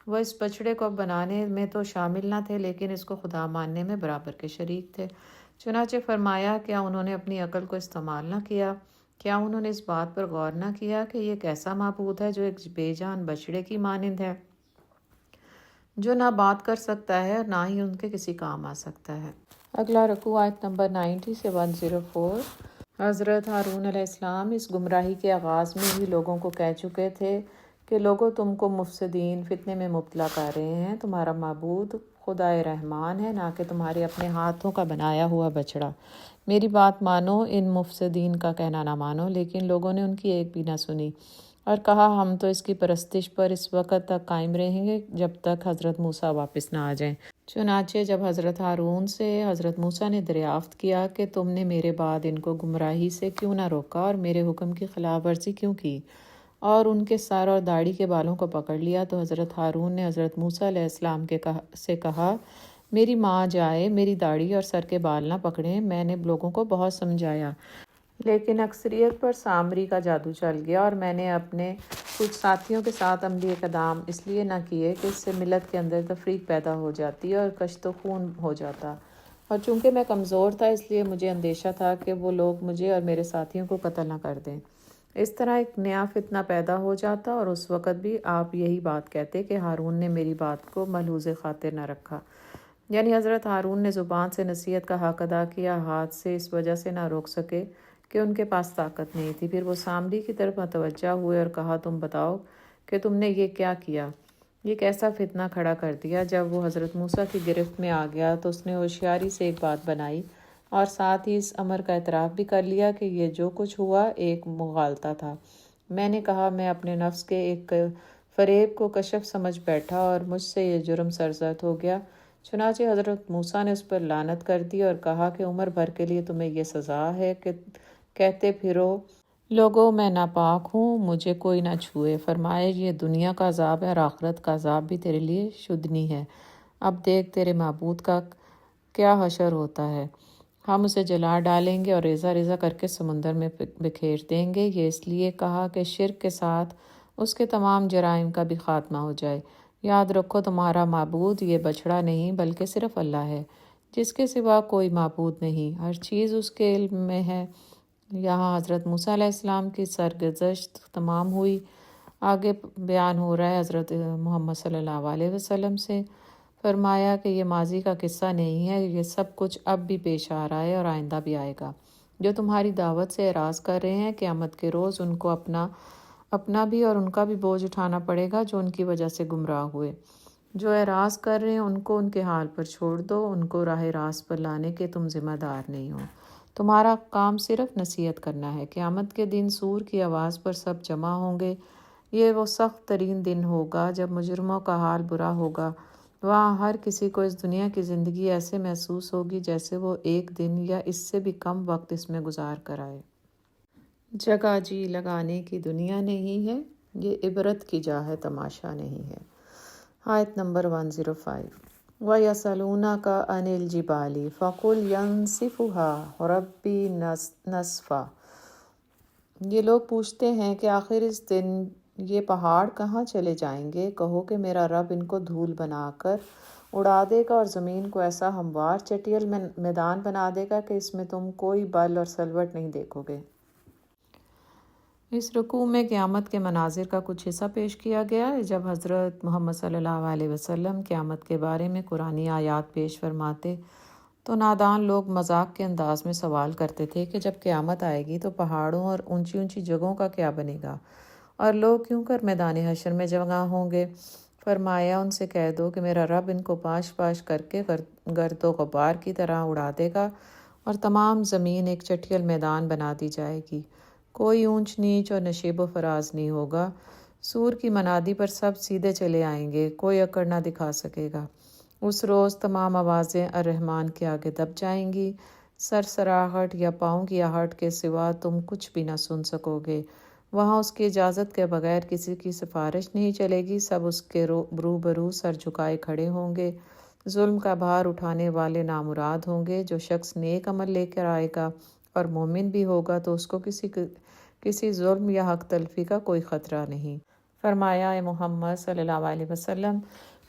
وہ اس بچھڑے کو بنانے میں تو شامل نہ تھے، لیکن اس کو خدا ماننے میں برابر کے شریک تھے۔ چنانچہ فرمایا، کیا انہوں نے اپنی عقل کو استعمال نہ کیا؟ کیا انہوں نے اس بات پر غور نہ کیا کہ یہ کیسا معبود ہے جو ایک بے جان بچڑے کی مانند ہے، جو نہ بات کر سکتا ہے اور نہ ہی ان کے کسی کام آ سکتا ہے۔ اگلا رکوع آیت نمبر 90 سے 104۔ حضرت ہارون علیہ السلام اس گمراہی کے آغاز میں ہی لوگوں کو کہہ چکے تھے کہ لوگوں تم کو مفسدین فتنے میں مبتلا کر رہے ہیں، تمہارا معبود خدائے رحمان ہے، نہ کہ تمہارے اپنے ہاتھوں کا بنایا ہوا بچڑا۔ میری بات مانو، ان مفسدین کا کہنا نہ مانو۔ لیکن لوگوں نے ان کی ایک بھی نہ سنی اور کہا، ہم تو اس کی پرستش پر اس وقت تک قائم رہیں گے جب تک حضرت موسیٰ واپس نہ آ جائیں۔ چنانچہ جب حضرت ہارون سے حضرت موسیٰ نے دریافت کیا کہ تم نے میرے بعد ان کو گمراہی سے کیوں نہ روکا اور میرے حکم کی خلاف ورزی کیوں کی اور ان کے سر اور داڑھی کے بالوں کو پکڑ لیا، تو حضرت ہارون نے حضرت موسیٰ علیہ السلام سے کہا، میری ماں جائے، میری داڑھی اور سر کے بال نہ پکڑیں۔ میں نے لوگوں کو بہت سمجھایا، لیکن اکثریت پر سامری کا جادو چل گیا، اور میں نے اپنے کچھ ساتھیوں کے ساتھ عملی اقدام اس لیے نہ کیے کہ اس سے ملت کے اندر تفریق پیدا ہو جاتی اور کشت و خون ہو جاتا، اور چونکہ میں کمزور تھا اس لیے مجھے اندیشہ تھا کہ وہ لوگ مجھے اور میرے ساتھیوں کو قتل نہ کر دیں۔ اس طرح ایک نیا فتنہ پیدا ہو جاتا، اور اس وقت بھی آپ یہی بات کہتے کہ ہارون نے میری بات کو ملحوظ خاطر نہ رکھا۔ یعنی حضرت ہارون نے زبان سے نصیحت کا حق ادا کیا، ہاتھ سے اس وجہ سے نہ روک سکے کہ ان کے پاس طاقت نہیں تھی۔ پھر وہ سامری کی طرف متوجہ ہوئے اور کہا، تم بتاؤ کہ تم نے یہ کیا کیا، یہ کیسا فتنہ کھڑا کر دیا؟ جب وہ حضرت موسیٰ کی گرفت میں آ گیا تو اس نے ہوشیاری سے ایک بات بنائی اور ساتھ ہی اس امر کا اعتراف بھی کر لیا کہ یہ جو کچھ ہوا ایک مغالطہ تھا۔ میں نے کہا، میں اپنے نفس کے ایک فریب کو کشف سمجھ بیٹھا اور مجھ سے یہ جرم سرزد ہو گیا۔ چنانچہ حضرت موسیٰ نے اس پر لعنت کر دی اور کہا کہ عمر بھر کے لیے تمہیں یہ سزا ہے کہ کہتے پھرو، لوگوں میں ناپاک ہوں، مجھے کوئی نہ چھوئے۔ فرمائے، یہ دنیا کا عذاب ہے اور آخرت کا عذاب بھی تیرے لیے شدنی ہے۔ اب دیکھ تیرے معبود کا کیا حشر ہوتا ہے۔ ہم اسے جلا ڈالیں گے اور ریزہ ریزہ کر کے سمندر میں بکھیر دیں گے۔ یہ اس لیے کہا کہ شرک کے ساتھ اس کے تمام جرائم کا بھی خاتمہ ہو جائے۔ یاد رکھو، تمہارا معبود یہ بچڑا نہیں بلکہ صرف اللہ ہے، جس کے سوا کوئی معبود نہیں، ہر چیز اس کے علم میں ہے۔ یہاں حضرت موسیٰ علیہ السلام کی سرگزشت تمام ہوئی۔ آگے بیان ہو رہا ہے حضرت محمد صلی اللہ علیہ وسلم سے۔ فرمایا کہ یہ ماضی کا قصہ نہیں ہے، یہ سب کچھ اب بھی پیش آ رہا ہے اور آئندہ بھی آئے گا۔ جو تمہاری دعوت سے اعراض کر رہے ہیں، قیامت کے روز ان کو اپنا بھی اور ان کا بھی بوجھ اٹھانا پڑے گا جو ان کی وجہ سے گمراہ ہوئے۔ جو اعراض کر رہے ہیں ان کو ان کے حال پر چھوڑ دو، ان کو راہ راست پر لانے کے تم ذمہ دار نہیں ہو۔ تمہارا کام صرف نصیحت کرنا ہے۔ قیامت کے دن سور کی آواز پر سب جمع ہوں گے۔ یہ وہ سخت ترین دن ہوگا جب مجرموں کا حال برا ہوگا۔ وہاں ہر کسی کو اس دنیا کی زندگی ایسے محسوس ہوگی جیسے وہ ایک دن یا اس سے بھی کم وقت اس میں گزار کر آئے۔ جگہ جی لگانے کی دنیا نہیں ہے، یہ عبرت کی جا ہے، تماشا نہیں ہے۔ آیت نمبر 105۔ وَيَسْأَلُونَكَ عَنِ الْجِبَالِ فَقُلْ يَنسِفُهَا رَبِّي نَسْفًا۔ یہ لوگ پوچھتے ہیں کہ آخر اس دن یہ پہاڑ کہاں چلے جائیں گے؟ کہو کہ میرا رب ان کو دھول بنا کر اڑا دے گا اور زمین کو ایسا ہموار چٹیل میدان بنا دے گا کہ اس میں تم کوئی بل اور سلوٹ نہیں دیکھو گے۔ اس رکوع میں قیامت کے مناظر کا کچھ حصہ پیش کیا گیا ہے۔ جب حضرت محمد صلی اللہ علیہ وسلم قیامت کے بارے میں قرآنی آیات پیش فرماتے تو نادان لوگ مذاق کے انداز میں سوال کرتے تھے کہ جب قیامت آئے گی تو پہاڑوں اور اونچی اونچی جگہوں کا کیا بنے گا اور لوگ کیوں کر میدان حشر میں جمع ہوں گے؟ فرمایا، ان سے کہہ دو کہ میرا رب ان کو پاش پاش کر کے گرد و غبار کی طرح اڑا دے گا اور تمام زمین ایک چٹیل میدان بنا دی جائے گی۔ کوئی اونچ نیچ اور نشیب و فراز نہیں ہوگا۔ سور کی منادی پر سب سیدھے چلے آئیں گے، کوئی اکڑ نہ دکھا سکے گا۔ اس روز تمام آوازیں الرحمن کے آگے دب جائیں گی۔ سرسراہٹ یا پاؤں کی آہٹ کے سوا تم کچھ بھی نہ سن سکو گے۔ وہاں اس کی اجازت کے بغیر کسی کی سفارش نہیں چلے گی، سب اس کے روبرو سر جھکائے کھڑے ہوں گے۔ ظلم کا بھار اٹھانے والے نامراد ہوں گے۔ جو شخص نیک عمل لے کر آئے گا اور مومن بھی ہوگا تو اس کو کسی ظلم یا حق تلفی کا کوئی خطرہ نہیں۔ فرمایا، اے محمد صلی اللہ علیہ وسلم،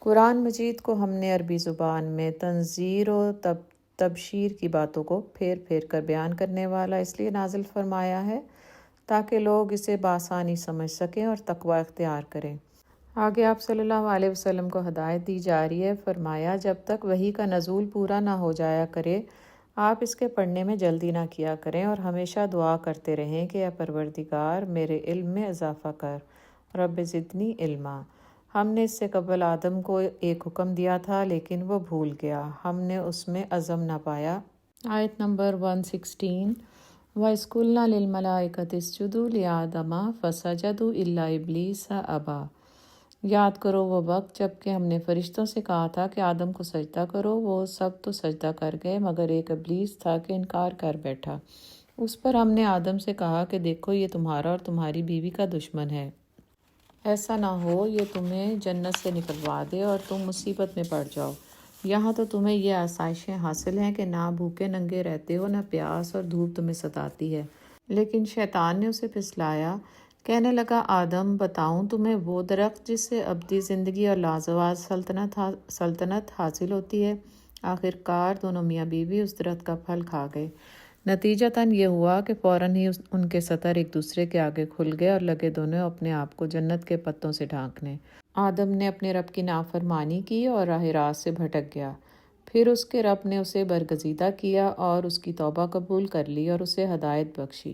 قرآن مجید کو ہم نے عربی زبان میں تنذیر و تبشیر کی باتوں کو پھیر پھیر کر بیان کرنے والا اس لیے نازل فرمایا ہے تاکہ لوگ اسے بآسانی سمجھ سکیں اور تقوی اختیار کریں۔ آگے آپ صلی اللہ علیہ وسلم کو ہدایت دی جا رہی ہے۔ فرمایا، جب تک وحی کا نزول پورا نہ ہو جایا کرے آپ اس کے پڑھنے میں جلدی نہ کیا کریں اور ہمیشہ دعا کرتے رہیں کہ اے پروردگار میرے علم میں اضافہ کر، رب زدنی علما۔ ہم نے اس سے قبل آدم کو ایک حکم دیا تھا لیکن وہ بھول گیا، ہم نے اس میں عزم نہ پایا۔ آیت نمبر 116۔ وَإِذْ قُلْنَا لِلْمَلَائِكَةِ اسْجُدُوا لِآدَمَ فَسَجَدُوا إِلَّا إِبْلِيسَ أَبَىٰ۔ یاد کرو وہ وقت جب کہ ہم نے فرشتوں سے کہا تھا کہ آدم کو سجدہ کرو، وہ سب تو سجدہ کر گئے مگر ایک ابلیس تھا کہ انکار کر بیٹھا۔ اس پر ہم نے آدم سے کہا کہ دیکھو یہ تمہارا اور تمہاری بیوی کا دشمن ہے، ایسا نہ ہو یہ تمہیں جنت سے نکلوا دے اور تم مصیبت میں پڑ جاؤ۔ یہاں تو تمہیں یہ آسائشیں حاصل ہیں کہ نہ بھوکے ننگے رہتے ہو، نہ پیاس اور دھوپ تمہیں ستاتی ہے۔ لیکن شیطان نے اسے پھسلایا، کہنے لگا آدم بتاؤں تمہیں وہ درخت جس سے ابدی زندگی اور لازوال سلطنت حاصل ہوتی ہے؟ آخر کار دونوں میاں بیوی اس درخت کا پھل کھا گئے۔ نتیجتاً یہ ہوا کہ فوراً ہی ان کے سطر ایک دوسرے کے آگے کھل گئے اور لگے دونوں اپنے آپ کو جنت کے پتوں سے ڈھانکنے۔ آدم نے اپنے رب کی نافرمانی کی اور راہ راست سے بھٹک گیا۔ پھر اس کے رب نے اسے برگزیدہ کیا اور اس کی توبہ قبول کر لی اور اسے ہدایت بخشی۔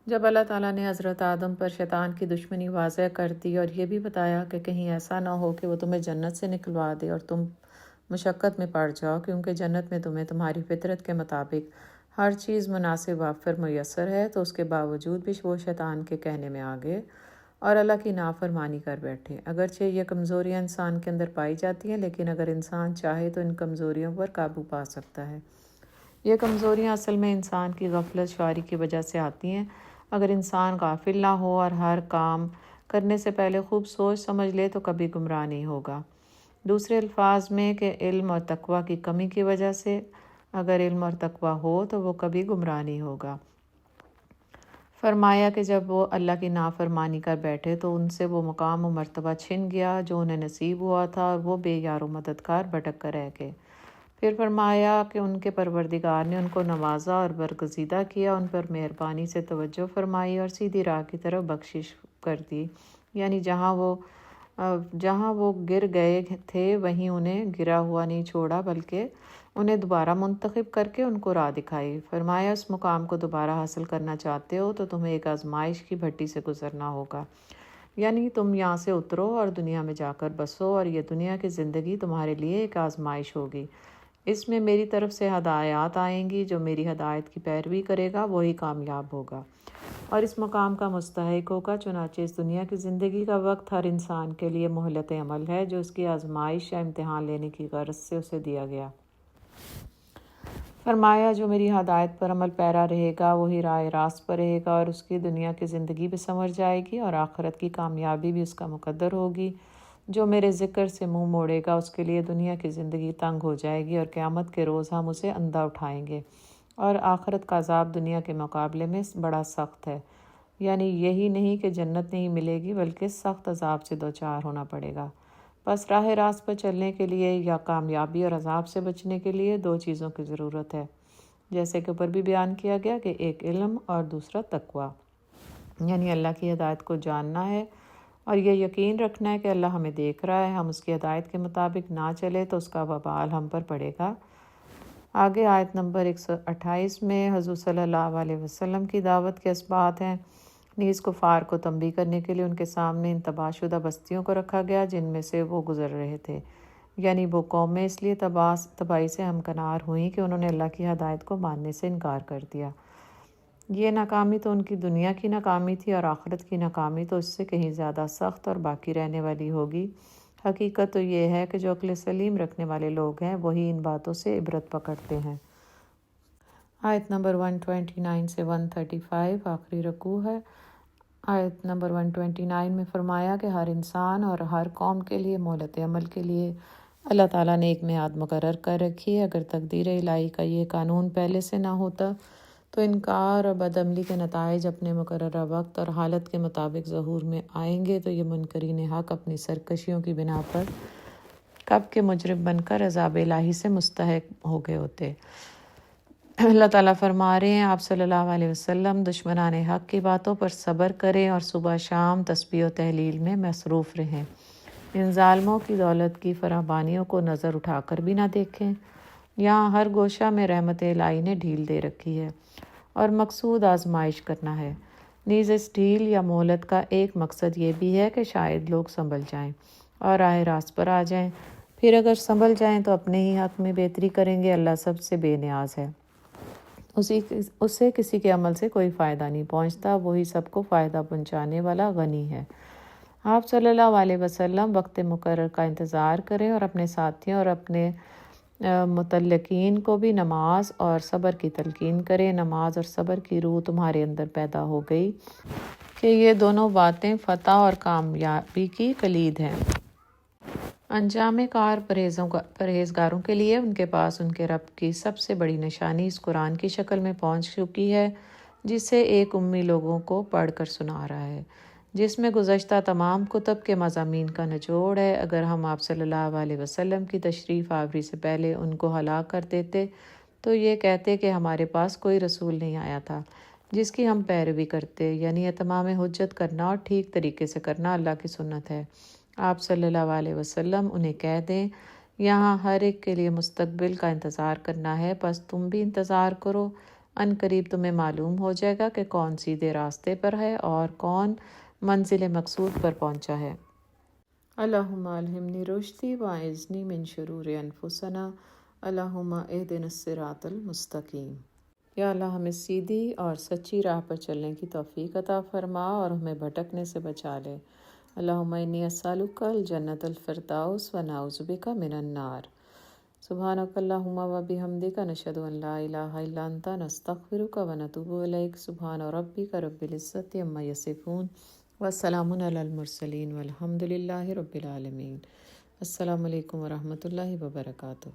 جب اللہ تعالیٰ نے حضرت آدم پر شیطان کی دشمنی واضح کر دی اور یہ بھی بتایا کہ کہیں ایسا نہ ہو کہ وہ تمہیں جنت سے نکلوا دے اور تم مشقت میں پڑ جاؤ، کیونکہ جنت میں تمہیں تمہاری فطرت کے مطابق ہر چیز مناسب وافر میسر ہے، تو اس کے باوجود بھی وہ شیطان کے کہنے میں آ گئے اور اللہ کی نافرمانی کر بیٹھے۔ اگرچہ یہ کمزوریاں انسان کے اندر پائی جاتی ہیں لیکن اگر انسان چاہے تو ان کمزوریوں پر قابو پا سکتا ہے۔ یہ کمزوریاں اصل میں انسان کی غفلت شعاری کی وجہ سے آتی ہیں۔ اگر انسان غافل نہ ہو اور ہر کام کرنے سے پہلے خوب سوچ سمجھ لے تو کبھی گمراہ نہیں ہوگا۔ دوسرے الفاظ میں کہ علم اور تقوی کی کمی کی وجہ سے، اگر علم اور تقوی ہو تو وہ کبھی گمراہ نہیں ہوگا۔ فرمایا کہ جب وہ اللہ کی نافرمانی کر بیٹھے تو ان سے وہ مقام و مرتبہ چھن گیا جو انہیں نصیب ہوا تھا اور وہ بے یار و مددگار بھٹک کر رہ گئے۔ پھر فرمایا کہ ان کے پروردگار نے ان کو نوازا اور برگزیدہ کیا، ان پر مہربانی سے توجہ فرمائی اور سیدھی راہ کی طرف بخشش کر دی، یعنی جہاں وہ گر گئے تھے وہیں انہیں گرا ہوا نہیں چھوڑا بلکہ انہیں دوبارہ منتخب کر کے ان کو راہ دکھائی۔ فرمایا اس مقام کو دوبارہ حاصل کرنا چاہتے ہو تو تمہیں ایک آزمائش کی بھٹی سے گزرنا ہوگا، یعنی تم یہاں سے اترو اور دنیا میں جا کر بسو اور یہ دنیا کی زندگی تمہارے لیے ایک آزمائش ہوگی۔ اس میں میری طرف سے ہدایات آئیں گی، جو میری ہدایت کی پیروی کرے گا وہی کامیاب ہوگا اور اس مقام کا مستحق ہوگا۔ چنانچہ اس دنیا کی زندگی کا وقت ہر انسان کے لیے مہلت عمل ہے جو اس کی آزمائش یا امتحان لینے کی غرض سے اسے دیا گیا۔ فرمایا جو میری ہدایت پر عمل پیرا رہے گا وہی راہ راست پر رہے گا اور اس کی دنیا کی زندگی بھی سنور جائے گی اور آخرت کی کامیابی بھی اس کا مقدر ہوگی۔ جو میرے ذکر سے منہ موڑے گا اس کے لیے دنیا کی زندگی تنگ ہو جائے گی اور قیامت کے روز ہم اسے اندھا اٹھائیں گے اور آخرت کا عذاب دنیا کے مقابلے میں بڑا سخت ہے، یعنی یہی نہیں کہ جنت نہیں ملے گی بلکہ سخت عذاب سے دوچار ہونا پڑے گا۔ بس راہ راست پر چلنے کے لیے یا کامیابی اور عذاب سے بچنے کے لیے دو چیزوں کی ضرورت ہے، جیسے کہ اوپر بھی بیان کیا گیا کہ ایک علم اور دوسرا تقوی، یعنی اللہ کی ہدایت کو جاننا ہے اور یہ یقین رکھنا ہے کہ اللہ ہمیں دیکھ رہا ہے، ہم اس کی ہدایت کے مطابق نہ چلے تو اس کا وبال ہم پر پڑے گا۔ آگے آیت نمبر 128 میں حضور صلی اللہ علیہ وسلم کی دعوت کے اسبات ہیں۔ نیز کفار کو تنبیہ کرنے کے لیے ان کے سامنے ان تباہ شدہ بستیوں کو رکھا گیا جن میں سے وہ گزر رہے تھے، یعنی وہ قومیں اس لیے تباہی سے ہمکنار ہوئیں کہ انہوں نے اللہ کی ہدایت کو ماننے سے انکار کر دیا۔ یہ ناکامی تو ان کی دنیا کی ناکامی تھی اور آخرت کی ناکامی تو اس سے کہیں زیادہ سخت اور باقی رہنے والی ہوگی۔ حقیقت تو یہ ہے کہ جو عقل سلیم رکھنے والے لوگ ہیں وہی ان باتوں سے عبرت پکڑتے ہیں۔ آیت نمبر 129 سے 135 آخری رکوع ہے۔ آیت نمبر 129 میں فرمایا کہ ہر انسان اور ہر قوم کے لیے مہلت عمل کے لیے اللہ تعالیٰ نے ایک میعاد مقرر کر رکھی ہے۔ اگر تقدیر الہی کا یہ قانون پہلے سے نہ ہوتا تو انکار اور بدعملی کے نتائج اپنے مقررہ وقت اور حالت کے مطابق ظہور میں آئیں گے تو یہ منکرین حق اپنی سرکشیوں کی بنا پر کب کے مجرم بن کر عذاب الہی سے مستحق ہو گئے ہوتے۔ اللہ تعالیٰ فرما رہے ہیں آپ صلی اللہ علیہ وسلم دشمنان حق کی باتوں پر صبر کریں اور صبح شام تسبیح و تحلیل میں مصروف رہیں۔ ان ظالموں کی دولت کی فراوانیوں کو نظر اٹھا کر بھی نہ دیکھیں۔ یہاں ہر گوشہ میں رحمت الہی نے ڈھیل دے رکھی ہے اور مقصود آزمائش کرنا ہے۔ نیز اس ڈھیل یا مہلت کا ایک مقصد یہ بھی ہے کہ شاید لوگ سنبھل جائیں اور راہ راست پر آ جائیں، پھر اگر سنبھل جائیں تو اپنے ہی حق میں بہتری کریں گے۔ اللہ سب سے بے نیاز ہے، اسے کسی کے عمل سے کوئی فائدہ نہیں پہنچتا، وہی سب کو فائدہ پہنچانے والا غنی ہے۔ آپ صلی اللہ علیہ وسلم وقت مقرر کا انتظار کریں اور اپنے ساتھیوں اور اپنے متعلقین کو بھی نماز اور صبر کی تلقین کریں۔ نماز اور صبر کی روح تمہارے اندر پیدا ہو گئی کہ یہ دونوں باتیں فتح اور کامیابی کی کلید ہیں۔ انجام کار پرہیزگاروں کے لیے ان کے پاس ان کے رب کی سب سے بڑی نشانی اس قرآن کی شکل میں پہنچ چکی ہے جسے ایک امی لوگوں کو پڑھ کر سنا رہا ہے، جس میں گزشتہ تمام کتب کے مضامین کا نچوڑ ہے۔ اگر ہم آپ صلی اللہ علیہ وسلم کی تشریف آوری سے پہلے ان کو ہلاک کر دیتے تو یہ کہتے کہ ہمارے پاس کوئی رسول نہیں آیا تھا جس کی ہم پیروی کرتے، یعنی اتمام حجت کرنا اور ٹھیک طریقے سے کرنا اللہ کی سنت ہے۔ آپ صلی اللہ علیہ وسلم انہیں کہہ دیں یہاں ہر ایک کے لیے مستقبل کا انتظار کرنا ہے، بس تم بھی انتظار کرو، ان قریب تمہیں معلوم ہو جائے گا کہ کون سیدھے راستے پر ہے اور کون منزل مقصود پر پہنچا ہے۔ اللہم الہمنی رشدی واعذنی من شرور انفسنا، اللہم اہدنا الصراط المستقیم۔ یا اللہ ہمیں سیدھی اور سچی راہ پر چلنے کی توفیق عطا فرما اور ہمیں بھٹکنے سے بچا لے۔ اللہم انی اسألک الجنۃ الفردوس ونعوذ بک من النار۔ سبحانک اللہم و بحمدک نشہد ان لا الہ الا انت نستغفرک ونتوب الیک۔ سبحان ربک رب العزۃ عما یصفون وسلام علی المرسلین والحمد للہ رب العالمین۔ السلام علیکم ورحمۃ اللہ وبرکاتہ۔